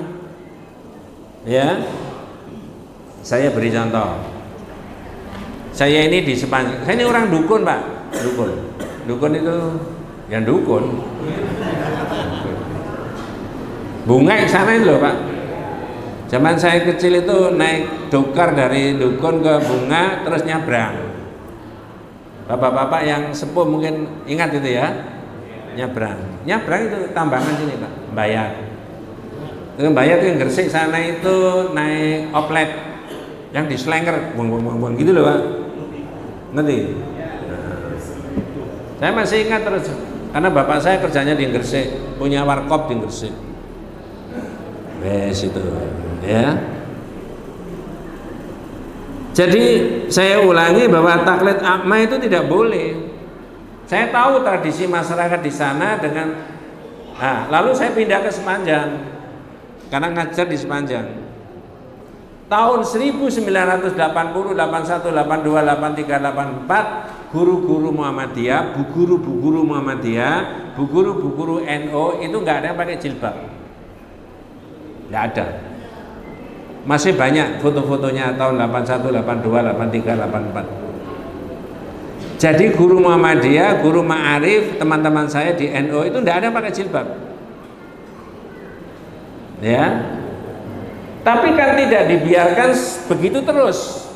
Ya. Saya beri contoh. Saya ini di sepanjang, saya ini orang dukun Pak, dukun itu yang dukun. Bunga sana itu loh Pak. Zaman saya kecil itu naik dokar dari dukun ke Bunga terus nyabrang. Bapak-bapak yang sepuh mungkin ingat itu ya, nyabrang itu tambangan sini Pak, Bayat. Bayat itu yang Gresik sana itu naik oplet yang diselenger, buang gitu loh Pak, ngerti? Nah, saya masih ingat terus, karena bapak saya kerjanya di Gresik, punya warkop di Gresik. Itu ya. Jadi saya ulangi bahwa taklid akma itu tidak boleh. Saya tahu tradisi masyarakat di sana dengan, lalu saya pindah ke Sepanjang karena ngajar di Sepanjang. Tahun 1980, 81, 82, 83, 84, guru-guru Muhammadiyah, bu guru Muhammadiyah, bu guru NU itu nggak ada yang pakai jilbab, nggak ada. Masih banyak foto-fotonya tahun 81, 82, 83, 84. Jadi guru Muhammadiyah, guru Ma'arif, teman-teman saya di NU itu tidak ada yang pakai jilbab. Ya. Tapi kan tidak dibiarkan begitu terus.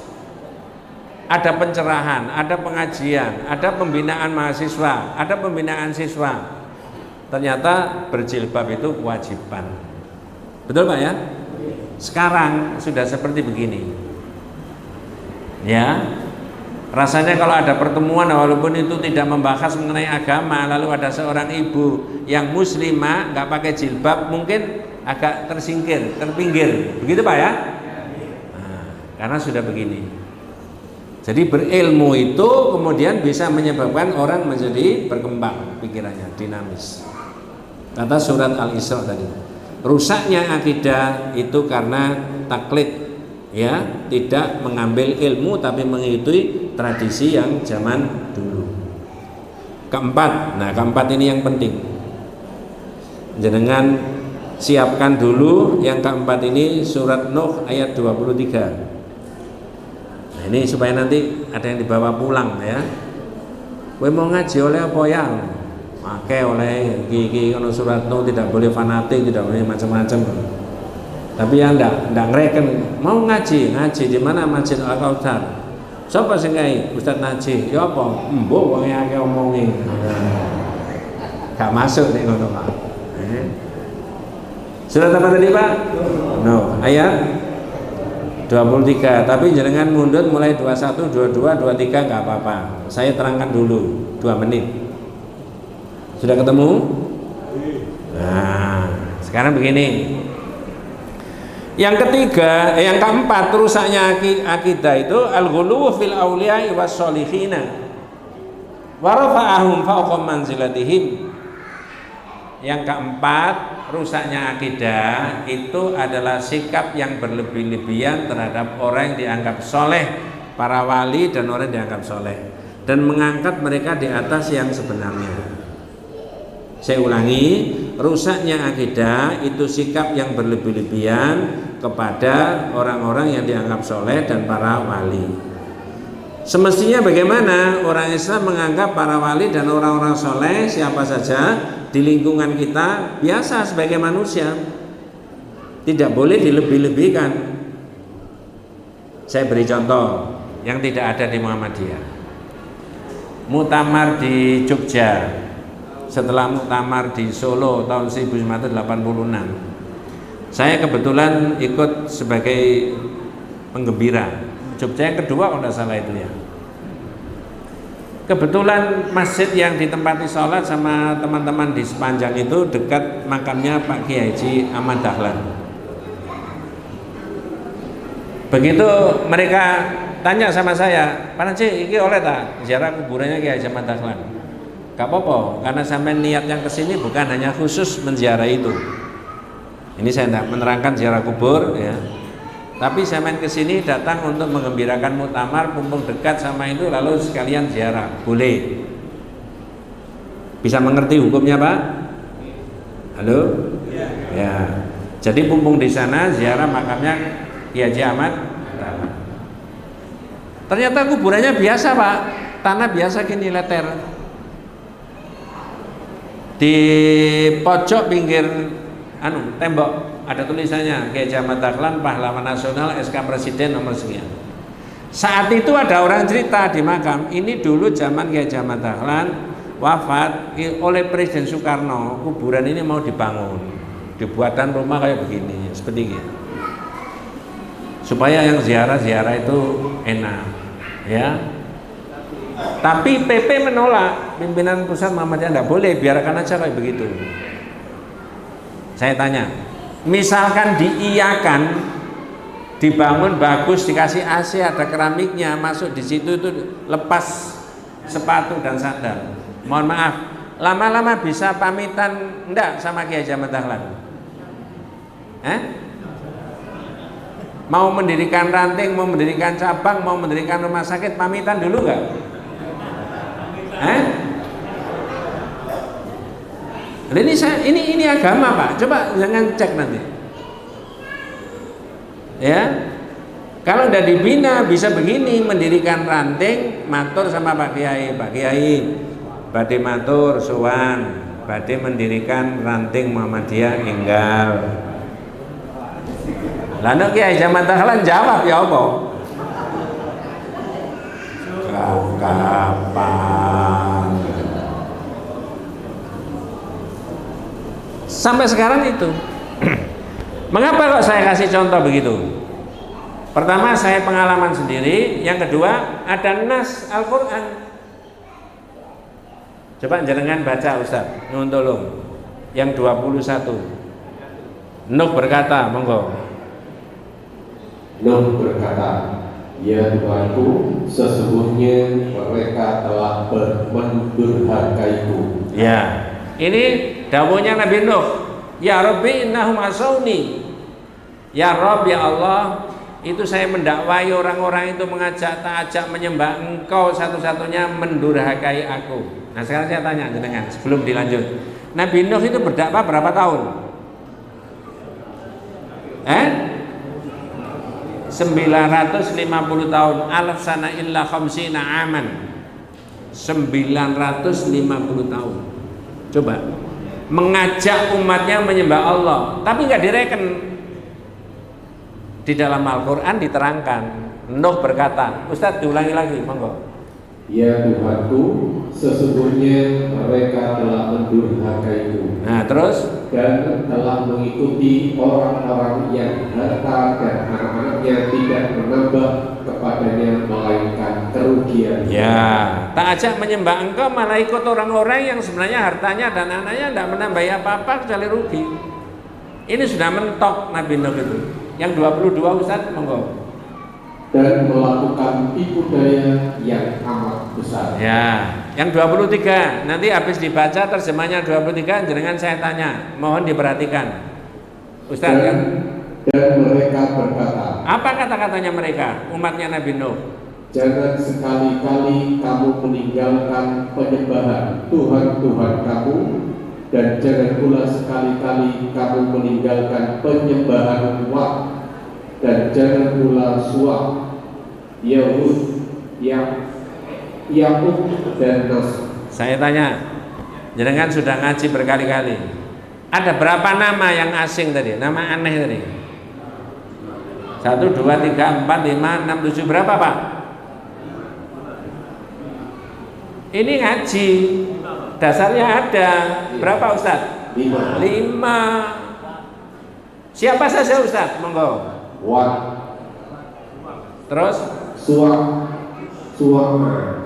Ada pencerahan, ada pengajian, ada pembinaan mahasiswa, ada pembinaan siswa. Ternyata berjilbab itu kewajiban. Betul Pak ya? Sekarang sudah seperti begini, ya. Rasanya kalau ada pertemuan walaupun itu tidak membahas mengenai agama, lalu ada seorang ibu yang muslimah nggak pakai jilbab, mungkin agak tersingkir, terpinggir, begitu Pak ya? Nah, karena sudah begini. Jadi berilmu itu kemudian bisa menyebabkan orang menjadi berkembang pikirannya, dinamis. Kata surat Al-Isra tadi. Rusaknya akidah itu karena taklid, ya, tidak mengambil ilmu tapi mengikuti tradisi yang zaman dulu. Keempat ini yang penting. Jenengan siapkan dulu yang keempat ini surat Nuh ayat 23. Nah, ini supaya nanti ada yang dibawa pulang ya. Kowe mau ngaji oleh apa ya? Pakai oleh gigi kalau surat Nuh tidak boleh fanatik, tidak boleh macam-macam. Tapi yang enggak ngereken mau ngaji di mana Masjid Al-Kautsar. Sapa sing gawe Ustaz Najih? Ya apa? Mbok wong akeh omongi. Gak masuk nek ngono Pak. Surat apa tadi Pak? Nuh ayat 23. Tapi jangan mundur mulai 21, 22, 23 enggak apa-apa. Saya terangkan dulu 2 menit. Sudah ketemu? Nah, sekarang begini. Yang ketiga, yang keempat rusaknya akidah itu al-ghuluw fil auliya was solihina wa rafa'ahum fawqa manzilatihim. Yang keempat, rusaknya akidah itu adalah sikap yang berlebih-lebihan terhadap orang yang dianggap soleh, para wali dan orang yang dianggap soleh, dan mengangkat mereka di atas yang sebenarnya. Saya ulangi, rusaknya akidah itu sikap yang berlebih-lebihan kepada orang-orang yang dianggap soleh dan para wali. Semestinya bagaimana orang Islam menganggap para wali dan orang-orang soleh siapa saja di lingkungan kita biasa sebagai manusia, tidak boleh dilebih-lebihkan. Saya beri contoh yang tidak ada di Muhammadiyah. Muktamar di Jogja, setelah muktamar di Solo tahun 1986, saya kebetulan ikut sebagai penggembira. Jogja yang kedua kalau tidak salah itu ya. Kebetulan masjid yang ditempati sholat sama teman-teman di Sepanjang itu dekat makamnya Pak Kiai Haji Ahmad Dahlan. Begitu mereka tanya sama saya, Pak Haji, ini oleh tak ziarah kuburannya Kiai Haji Ahmad Dahlan? Gak apa-apa, karena sampai niat yang kesini bukan hanya khusus menziarah itu. Ini saya tidak menerangkan ziarah kubur ya. Tapi saya main kesini datang untuk menggembirakan muktamar, mumpung dekat sama itu lalu sekalian ziarah, boleh. Bisa mengerti hukumnya Pak? Halo? Ya. Jadi mumpung di sana ziarah makamnya Kiai Haji Ahmad. Ternyata kuburannya biasa Pak, tanah biasa gini leter. Di pojok pinggir tembok ada tulisannya Kiai Haji Ahmad Dahlan pahlawan nasional SK Presiden nomor sekian. Saat itu ada orang cerita di makam, ini dulu zaman Kiai Haji Ahmad Dahlan wafat oleh Presiden Soekarno, kuburan ini mau dibangun, dibuatkan rumah kayak begini, seperti ini, supaya yang ziarah itu enak, ya. Tapi PP menolak, pimpinan pusat Muhammadiyah tidak boleh, biarkan aja kayak begitu. Saya tanya, misalkan diiyakan, dibangun bagus, dikasih AC, ada keramiknya, masuk di situ itu lepas sepatu dan sandal. Mohon maaf, lama-lama bisa pamitan enggak sama Kiai Haji Ahmad Dahlan? Mau mendirikan ranting, mau mendirikan cabang, mau mendirikan rumah sakit, pamitan dulu enggak? Ini agama Pak, coba jangan cek nanti. Ya, kalau udah dibina bisa begini, mendirikan ranting, matur sama Pak Kiai, badhe matur suwan, badhe mendirikan ranting Muhammadiyah enggal. Lalu Kiai Haji Ahmad Dahlan jawab ya apa? Kapan? Sampai sekarang itu. Mengapa kok saya kasih contoh begitu? Pertama, saya pengalaman sendiri. Yang kedua, ada nas Al-Quran. Coba jenengan baca Ustaz, nyuwun tolong. Yang 21. Nuh berkata, monggo. Nuh berkata, ya Tuhanku, sesungguhnya mereka telah mendurhakaiku. Ya, ini dawuhnya Nabi Nuh. Ya Rabbi innahum asawni. Ya Rabb, ya Allah, itu saya mendakwai orang-orang itu mengajak ta'ajak menyembah Engkau satu-satunya, mendurhakai aku. Nah sekarang saya tanya jenengan sebelum dilanjut, Nabi Nuh itu berdakwah berapa tahun? 950 tahun. Alaf sana illa khamsina aman. 950 tahun. Coba mengajak umatnya menyembah Allah, tapi nggak direken. Di dalam Al-Quran diterangkan, Nuh berkata, Ustadz diulangi lagi, monggo. Ya Tuhanku, sesungguhnya mereka telah mendurhakaiku. Nah terus, dan telah mengikuti orang-orang yang harta dan anak-anaknya tidak menambah kepadanya melainkan kerugian. Ya, tak ajak menyembah Engkau malah ikut orang-orang yang sebenarnya hartanya dan anaknya tidak menambah apa-apa kecuali rugi. Ini sudah mentok Nabi Nuh itu. Yang 22 Ustaz, monggo. Dan melakukan tipu daya yang amat besar. Ya, yang 23 nanti habis dibaca terjemahnya 23, jenengan saya tanya, mohon diperhatikan. Ustaz kan? Dan mereka berkata, apa kata-katanya mereka, umatnya Nabi Nuh? Jangan sekali-kali kamu meninggalkan penyembahan Tuhan-Tuhan kamu, dan jangan pula sekali-kali kamu meninggalkan penyembahan Wat, dan jangan pula Suwa, Yahud, Yakub dan Nas. Saya tanya, jenengan sudah ngaji berkali-kali. Ada berapa nama yang asing tadi? Nama aneh tadi? 1, 2, 3, 4, 5, 6, 7, berapa Pak? Ini ngaji, dasarnya ada. Berapa Ustaz? 5. Siapa saja Ustaz? Monggo. Wat. Terus? Suama,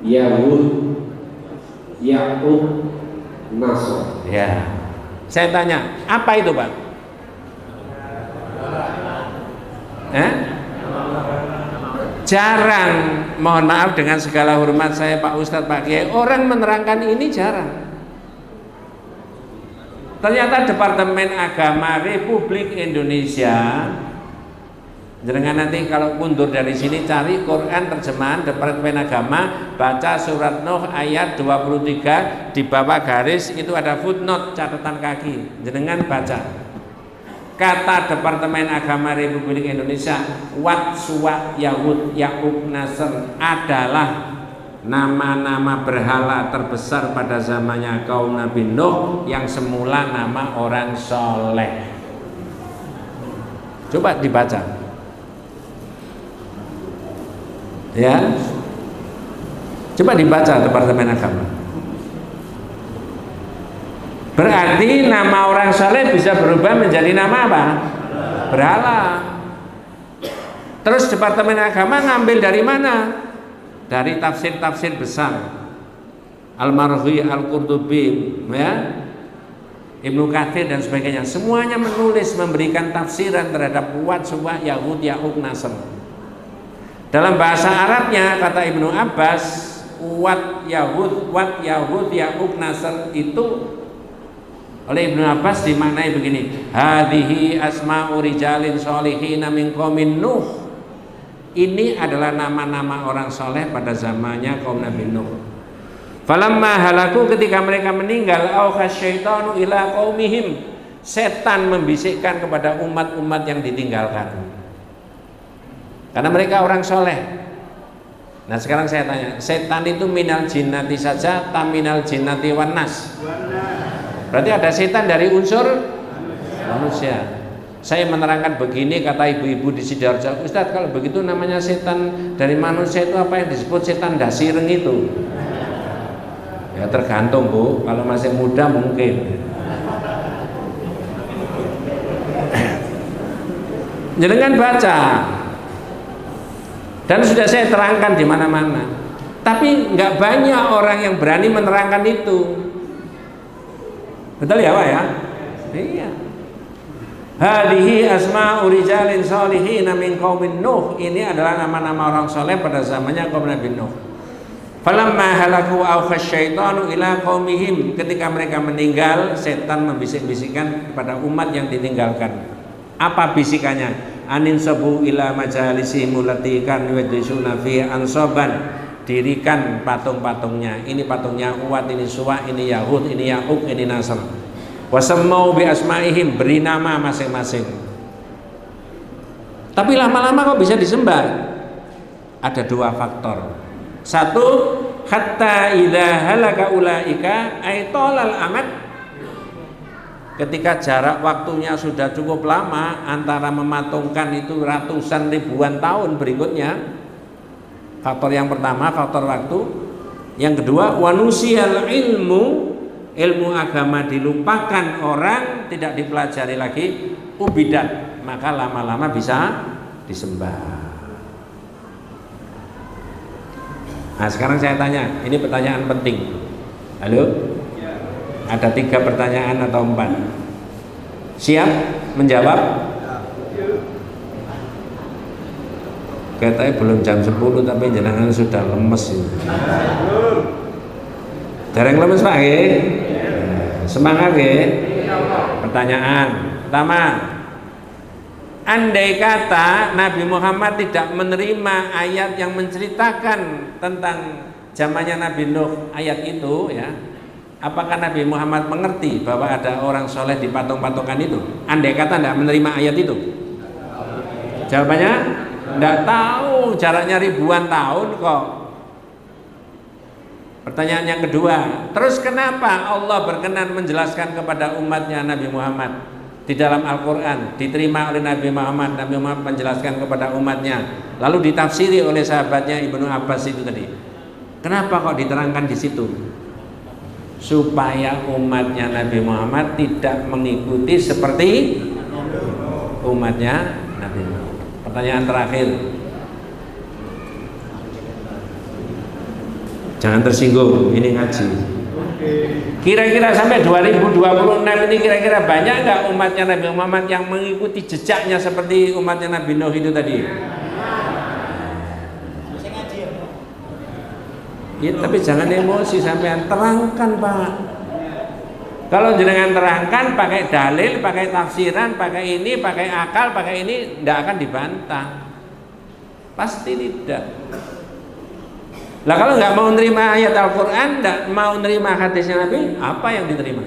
Yahud, Yakub, Nasr. Ya. Saya tanya, apa itu Pak? Jarang, mohon maaf dengan segala hormat saya Pak Ustadz, Pak Kiai, orang menerangkan ini jarang. Ternyata Departemen Agama Republik Indonesia, jenengan nanti kalau mundur dari sini cari Quran terjemahan Departemen Agama, baca surat Nuh ayat 23, di bawah garis itu ada footnote, catatan kaki, jenengan baca. Kata Departemen Agama Republik Indonesia, Wat, Suwa, Yahud, Yakub, Nasr adalah nama-nama berhala terbesar pada zamannya kaum Nabi Nuh yang semula nama orang soleh. Coba dibaca, ya. Coba dibaca Departemen Agama. Berarti nama orang soleh bisa berubah menjadi nama apa? Berhala. Terus Departemen Agama ngambil dari mana? Dari tafsir-tafsir besar, Al-Marghi, Al-Qurtubi, ya, Ibnu Katsir dan sebagainya. Semuanya menulis, memberikan tafsiran terhadap Wat, Suwa, Yahud, Yakub, Nasr. Dalam bahasa Arabnya kata Ibnu Abbas, Wat, Yahud, Yakub, Nasr itu oleh Ibnu Abbas dimaknai begini, hadhihi asma'u rijalin sholihin min qaumin Nuh. Ini adalah nama-nama orang soleh pada zamannya kaum Nabi Nuh. Falamma halaku, ketika mereka meninggal, auha syaitanu ila qaumihim, setan membisikkan kepada umat-umat yang ditinggalkan. Karena mereka orang soleh. Nah sekarang saya tanya, setan itu minal jinnati saja, taminal jinnati wan nas? Berarti ada setan dari unsur manusia. Saya menerangkan begini, kata ibu-ibu di Sidoarjo, Ustadz kalau begitu namanya setan dari manusia itu apa yang disebut setan dasireng itu? Ya tergantung Bu, kalau masih muda mungkin. Jangan baca. Dan sudah saya terangkan di mana-mana. Tapi nggak banyak orang yang berani menerangkan itu. Betul ya Pak ya? Iya. Hadhihi asma'u rijalin sholihin min qaumin Nuh. Ini adalah nama-nama orang soleh pada zamannya kaum Nabi Nuh. Falamma halaku auha syaitanu ila qaumihim, ketika mereka meninggal, setan membisik-bisikkan kepada umat yang ditinggalkan. Apa bisikannya? Anin sabu ila majalisihim allati kan yajlisuna fi ansaban. Dirikan patung-patungnya. Ini patungnya Wat, ini Suwa, ini Yahud, ini Yakub, ini Nasr. Wasammau bi asma'ihim, beri nama masing-masing. Tapi lama-lama kok bisa disembah? Ada dua faktor. Satu, hatta idza halaka ulaika ay tolal amat. Ketika jarak waktunya sudah cukup lama antara mematungkan itu ratusan ribuan tahun berikutnya. Faktor yang pertama, faktor waktu. Yang kedua, wanusiyal ilmu agama dilupakan orang, tidak dipelajari lagi, ubidat, maka lama-lama bisa disembah. Nah sekarang saya tanya, ini pertanyaan penting. Halo? Ada 3 pertanyaan atau 4? Siap menjawab? Katanya belum jam 10 tapi jenengan sudah lemes ini. Dereng lemes Pak nggih? Semangat nggih? Pertanyaan pertama, andai kata Nabi Muhammad tidak menerima ayat yang menceritakan tentang zamannya Nabi Nuh, ayat itu ya, apakah Nabi Muhammad mengerti bahwa ada orang soleh di patung-patungan itu? Andai kata tidak menerima ayat itu? Jawabannya tidak tahu, jaraknya ribuan tahun kok. Pertanyaan yang kedua, terus kenapa Allah berkenan menjelaskan kepada umatnya Nabi Muhammad di dalam Al-Quran, diterima oleh Nabi Muhammad, Nabi Muhammad menjelaskan kepada umatnya, lalu ditafsiri oleh sahabatnya Ibnu Abbas itu tadi. Kenapa kok diterangkan di situ? Supaya umatnya Nabi Muhammad tidak mengikuti seperti umatnya Nabi Muhammad. Pertanyaan terakhir, jangan tersinggung, ini ngaji. Kira-kira sampai 2026 ini kira-kira banyak nggak umatnya Nabi Muhammad yang mengikuti jejaknya seperti umatnya Nabi Nuh itu tadi? Ya, tapi jangan emosi, sampean terangkan Pak. Kalau jenengan terangkan pakai dalil, pakai tafsiran, pakai ini, pakai akal, pakai ini, tidak akan dibantah. Pasti tidak. Lah kalau nggak mau nerima ayat Al-Quran, nggak mau nerima hadisnya Nabi, apa yang diterima?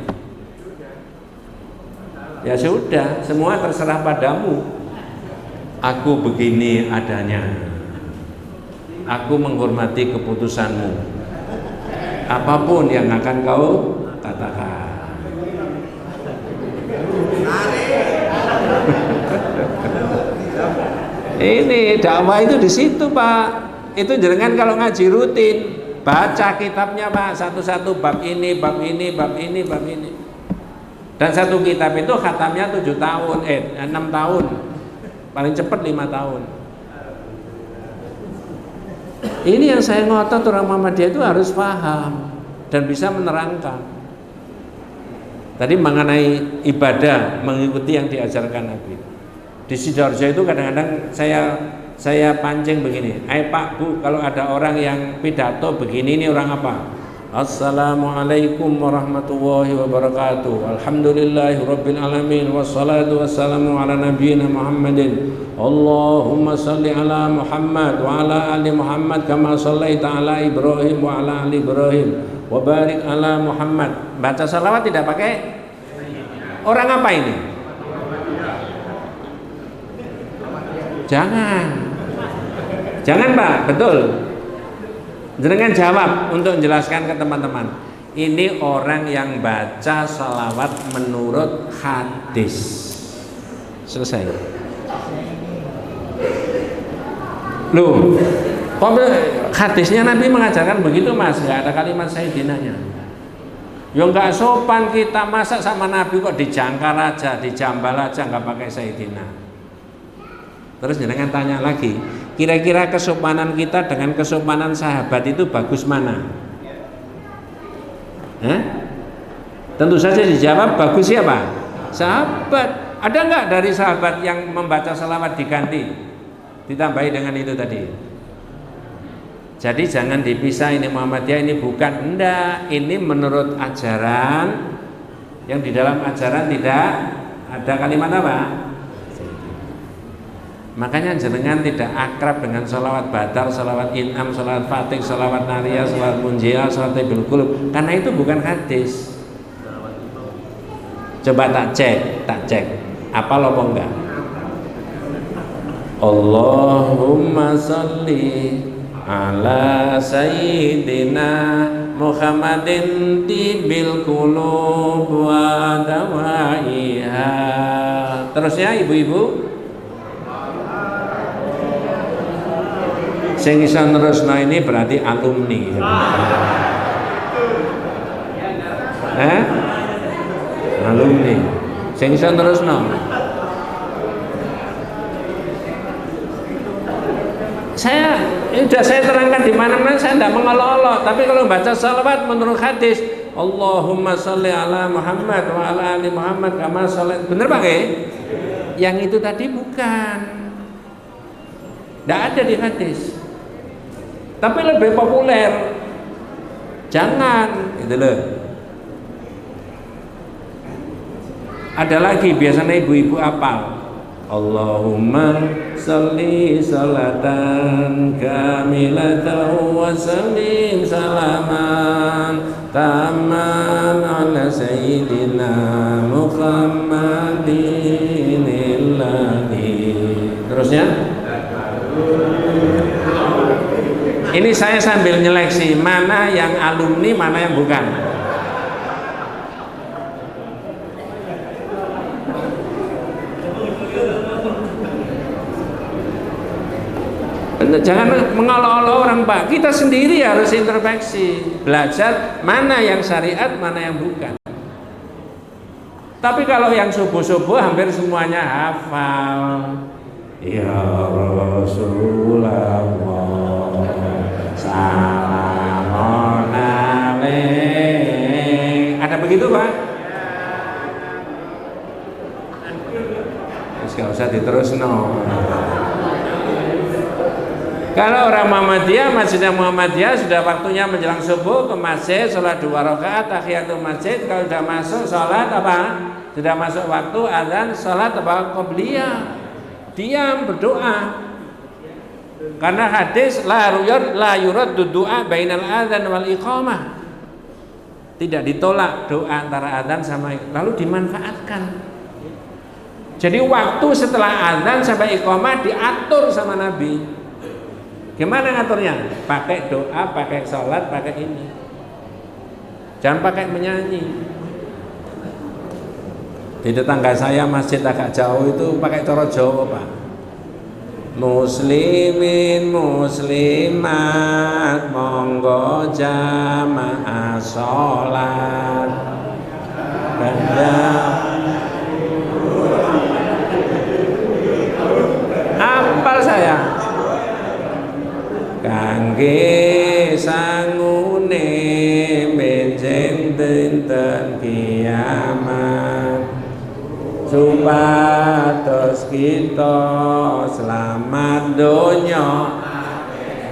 Ya sudah, semua terserah padamu. Aku begini adanya. Aku menghormati keputusanmu. Apapun yang akan kau katakan. Ini dakwah itu di situ, Pak. Itu jenengan kalau ngaji rutin, baca kitabnya, Pak, satu-satu, bab ini, bab ini, bab ini, bab ini. Dan satu kitab itu khatamnya 7 tahun, 6 tahun. Paling cepat 5 tahun. Ini yang saya ngotot, orang Muhammadiyah itu harus paham dan bisa menerangkan. Tadi mengenai ibadah, mengikuti yang diajarkan Nabi. Di Sidoarjo itu kadang-kadang saya pancing begini, Pak Bu, kalau ada orang yang pidato begini, ini orang apa? Assalamualaikum warahmatullahi wabarakatuh. Alhamdulillahi rabbil alamin. Wassalatu wassalamu ala nabiyyina Muhammadin. Allahumma salli ala Muhammad wa ala ali Muhammad kama sallaita ala Ibrahim wa ala ali Ibrahim wa barik ala Muhammad. Baca salawat tidak pakai orang apa ini? Jangan Pak, betul. Jangan jawab untuk menjelaskan ke teman-teman. Ini orang yang baca salawat menurut hadis. Selesai. Loh, hadisnya Nabi mengajarkan begitu, Mas. Nggak ada kalimat sayyidinanya. Ya nggak sopan kita, masa sama Nabi kok dijangkar aja, dijambal aja, nggak pakai sayyidina. Terus jangan tanya lagi, kira-kira kesopanan kita dengan kesopanan sahabat itu bagus mana? Tentu saja dijawab bagus siapa? Sahabat. Ada nggak dari sahabat yang membaca salawat diganti, ditambahi dengan itu tadi? Jadi jangan dipisah, ini Muhammadiyah, ini bukan. Enggak, ini menurut ajaran yang di dalam ajaran tidak ada kalimat apa? Makanya jenengan tidak akrab dengan salawat badar, salawat in'am, salawat fatih, salawat nariyah, salawat munjiah, salawat ibil qulub, karena itu bukan hadis. Coba tak cek apa apa enggak? Allahumma sholli ala sayyidina Muhammadin tibil qulub wa dawaiha. Terusnya ibu-ibu, sing iso nerusno ini berarti alumni. Alumni. Sing iso nerusno. Sudah saya terangkan di mana-mana, saya tidak mengolok-olok. Tapi kalau baca salawat menurut hadis, Allahumma sholli ala Muhammad wa ala ali Muhammad kama sholli. Bener Pak? Yang itu tadi bukan. Tidak ada di hadis. Tapi lebih populer. Jangan, gitu loh. Ada lagi biasanya ibu-ibu apal. Allahumma sholli salatan kamilatan wa sallim salaman taman ala sayyidina Muhammadin illahi. Terusnya, ini saya sambil nyeleksi mana yang alumni, mana yang bukan. Jangan mengolok-olok orang Pak. Kita sendiri harus introspeksi, belajar mana yang syariat, mana yang bukan. Tapi kalau yang subuh-subuh hampir semuanya hafal. Ya Rasulullah salamun alaik. Ada begitu Pak? Terus gak usah diterus no. Kalau orang Muhammadiyah, masjidnya Muhammadiyah sudah waktunya menjelang subuh ke masjid, sholat 2 rakaat, tahiyatul masjid. Kalau sudah masuk sholat apa? Sudah masuk waktu azan, sholat apa? Qobliyah. Diam berdoa. Karena hadis la yurad du'a bainal adzan wal iqamah. Tidak ditolak doa antara adzan sama, lalu dimanfaatkan. Jadi waktu setelah azan sampai iqamah diatur sama Nabi. Gimana ngaturnya? Pakai doa, pakai sholat, pakai ini. Jangan pakai menyanyi. Di tetangga saya masjid agak jauh itu pakai coro Jawa, Pak. Muslimin muslimat monggo jamaah sholat. Apal saya kangge sangune benjing dinten kiamat supados kita selamat donya.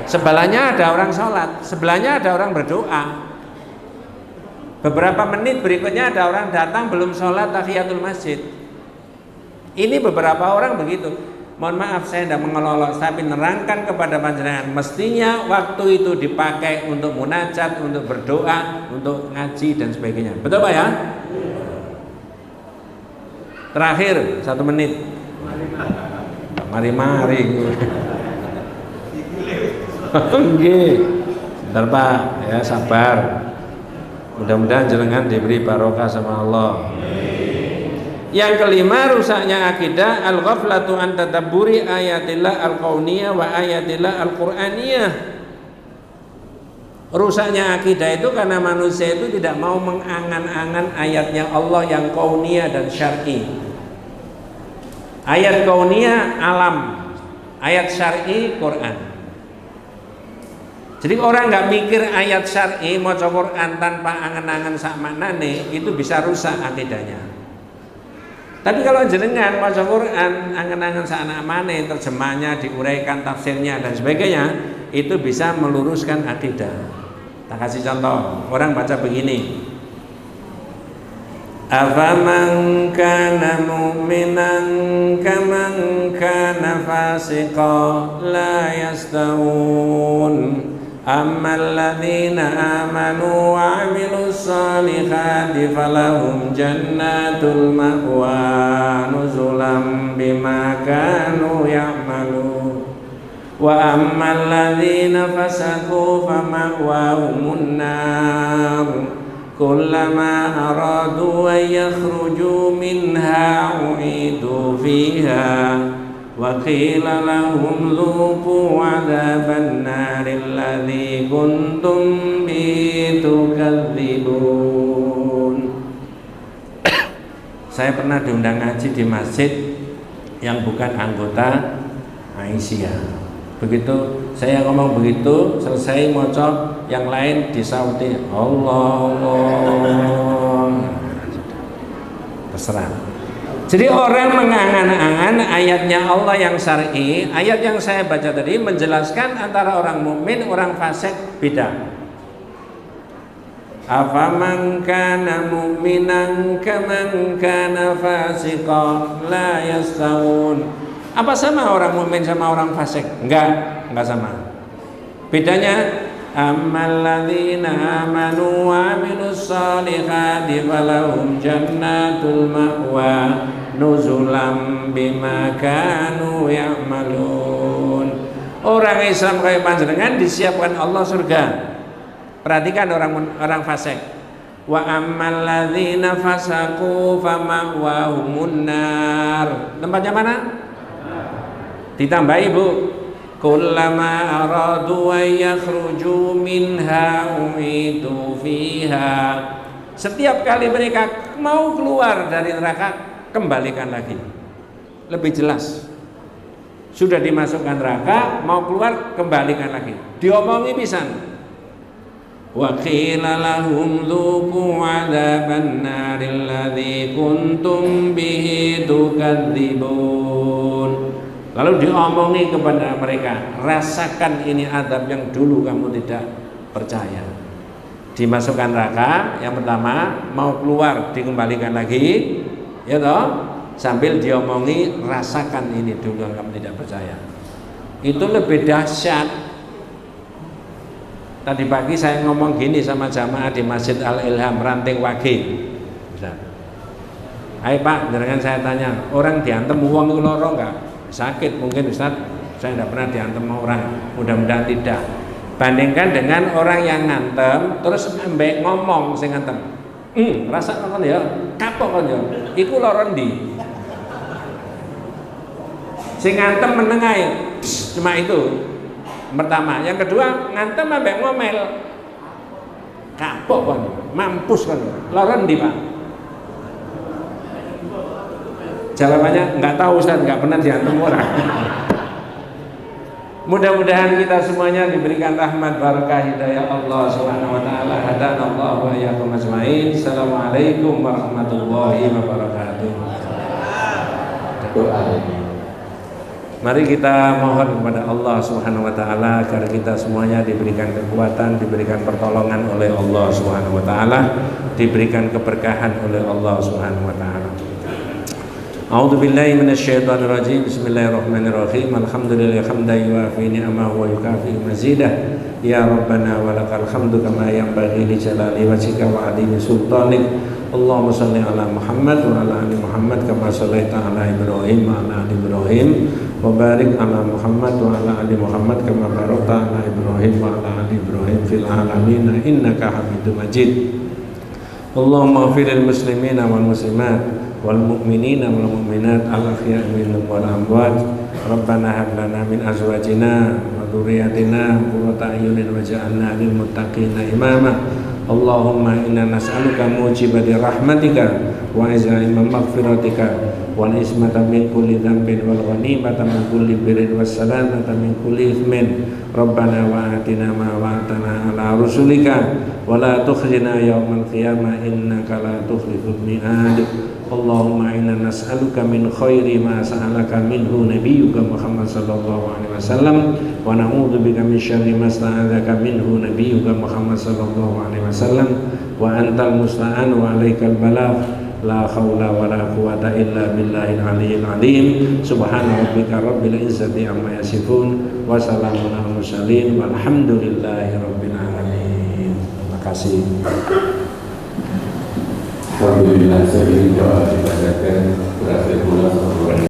Sebelahnya ada orang sholat, sebelahnya ada orang berdoa. Beberapa menit berikutnya ada orang datang belum sholat tahiyatul masjid. Ini beberapa orang begitu. Mohon maaf saya tidak mengelolok, tapi nerangkan kepada panjenengan, mestinya waktu itu dipakai untuk munajat, untuk berdoa, untuk ngaji dan sebagainya. Betul Pak ya? Terakhir 1 menit. Mari-mari. Nggih. Bentar Pak, ya sabar. Mudah-mudahan jenengan diberi barokah sama Allah. Yang kelima, rusaknya akidah al-ghaflatu an tadabburi ayatillah al-kauniyah wa ayatillah al-qur'aniyah. Rusaknya akidah itu karena manusia itu tidak mau mengangan-angan ayatnya Allah yang kauniyah dan syar'i. Ayat kauniyah alam, ayat syar'i Quran. Jadi orang nggak mikir ayat syar'i maca Quran tanpa angan-angan sak maknane, itu bisa rusak akidahnya. Tapi kalau jenengan maca Quran angan-angan sak maknane, terjemahnya diuraikan, tafsirnya dan sebagainya, itu bisa meluruskan akidah. Tak kasih contoh, orang baca begini. Afaman kana mu'minan kaman kana fasiqan la yastawun. Ammal ladzina amanu wa 'amilus solihati falahum jannatul ma'wa nuzulan bima kanu ya'malun. Wa ammal ladzina fasaqu fama'wahumun nar kullama aradu an yakhruju minha u'idu fiha wa qila lahum dhuqu 'adzaban naril ladzi kuntum bihi tukadzibun. Saya pernah diundang ngaji di masjid yang bukan anggota Aisyah. Begitu saya ngomong begitu, selesai mocok, yang lain disauti Allah, Allah. Terserah. Jadi orang mengangan-angan ayatnya Allah yang syar'i, ayat yang saya baca tadi menjelaskan antara orang mukmin, orang fasik beda. Afaman kana mu'minan kaman kana fasiqan la yastawun. Apa sama orang mukmin sama orang fasik? Enggak sama. Bedanya ammal ladzina amanu wa 'amilus solihati falahum jannatul ma'wa nuzulam bima kanu ya'malun. Orang Islam kayak panjenengan disiapkan Allah surga. Perhatikan orang fasik. Wa ammal ladzina fasaqu fama'wahumun nar. Tempatnya mana? Ditambahi Bu. Kullama aradu an yakhruju minha u'idu fiha. Setiap kali mereka mau keluar dari neraka, kembalikan lagi. Lebih jelas. Sudah dimasukkan neraka, mau keluar, kembalikan lagi. Diomongi pisan. Wa qila lahum dzuqu 'adzaban naril ladzi kuntum bihi tukadzibun. Lalu diomongi kepada mereka, rasakan ini azab yang dulu kamu tidak percaya. Dimasukkan neraka, yang pertama mau keluar dikembalikan lagi, ya toh, sambil diomongi rasakan ini dulu yang kamu tidak percaya. Itu lebih dahsyat. Tadi pagi saya ngomong gini sama jamaah di Masjid Al-Ilham Ranting Wage. Ayo Pak, jangan saya tanya, orang diantem uang itu loro enggak? Sakit mungkin Ustaz, saya tidak pernah diantem orang, mudah-mudahan tidak. Bandingkan dengan orang yang ngantem terus mbek ngomong sing ngantem. Rasa kon ya, kapok kon ya. Iku loro ndi? Sing ngantem meneng ae. Cuma itu. Pertama, yang kedua ngantem mbek ngomel. Kapok kon, mampus kon. Loro ndi, Pak? Jawabannya nggak tahu Ustaz, nggak pernah diantem orang. Mudah-mudahan kita semuanya diberikan rahmat barakah hidayah Allah Subhanahu wa taala. Hadanallahu wa iyyakum ajmain. Assalamualaikum warahmatullahi wabarakatuh. Mari kita mohon kepada Allah Subhanahu wa taala agar kita semuanya diberikan kekuatan, diberikan pertolongan oleh Allah Subhanahu wa taala, diberikan keberkahan oleh Allah Subhanahu wa taala. A'udzu billahi minasyaitonir rajim. Bismillahirrahmanirrahim. Alhamdulillah hamdan yuwafi ni'amahu wa yukafi mazidah. Ya Rabbana wa lakal hamdu kama yanbaghi li jalali wajhika wa 'azimi sultanik. Allahumma shalli ala Muhammad wa ala ali Muhammad kama shallaita ala Ibrahim wa ala ali Ibrahim wa barik ala Muhammad wa ala ali Muhammad kama barakta ala Ibrahim wa ala ali Ibrahim fil alamin innaka Hamidum Majid. Allahumma ighfir lil muslimina wal muslimat wal mu'minina wal mu'minat al ahya'i minhum wal amwat. Rabbana hab lana min azwajina wa dhurriyyatina qurrata a'yunin waj'alna lil muttaqina imama. Allahumma inna nas'aluka mujibati rahmatika wa izaima maghfiratika wal ismata min kulli dhanbin wal ghanimata min kulli birrin was salamata min kulli ithmin. Rabbana wa atina ma wa'atana ala rusulika wa la tukhzina yawmal qiyamah innaka la tukhliful mi'ad. Allahumma inna nas'aluka min khairi ma sa'alaka minhu nabiyyuka Muhammad sallallahu alaihi wasallam wa na'udzubika min syarri ma sta'adzaka minhu nabiyyuka Muhammad sallallahu alaihi wasallam wa antal musta'an wa alaikal balagh. La haula wa la quwata illa billahil aliyyil azim. Subhana rabbika rabbil izzati amma yasifun wa salamun alal mursalin walhamdulillahi rabbil alamin. Terima kasih. Alhamdulillah, saya ingin doa dibacakan berhasil pula.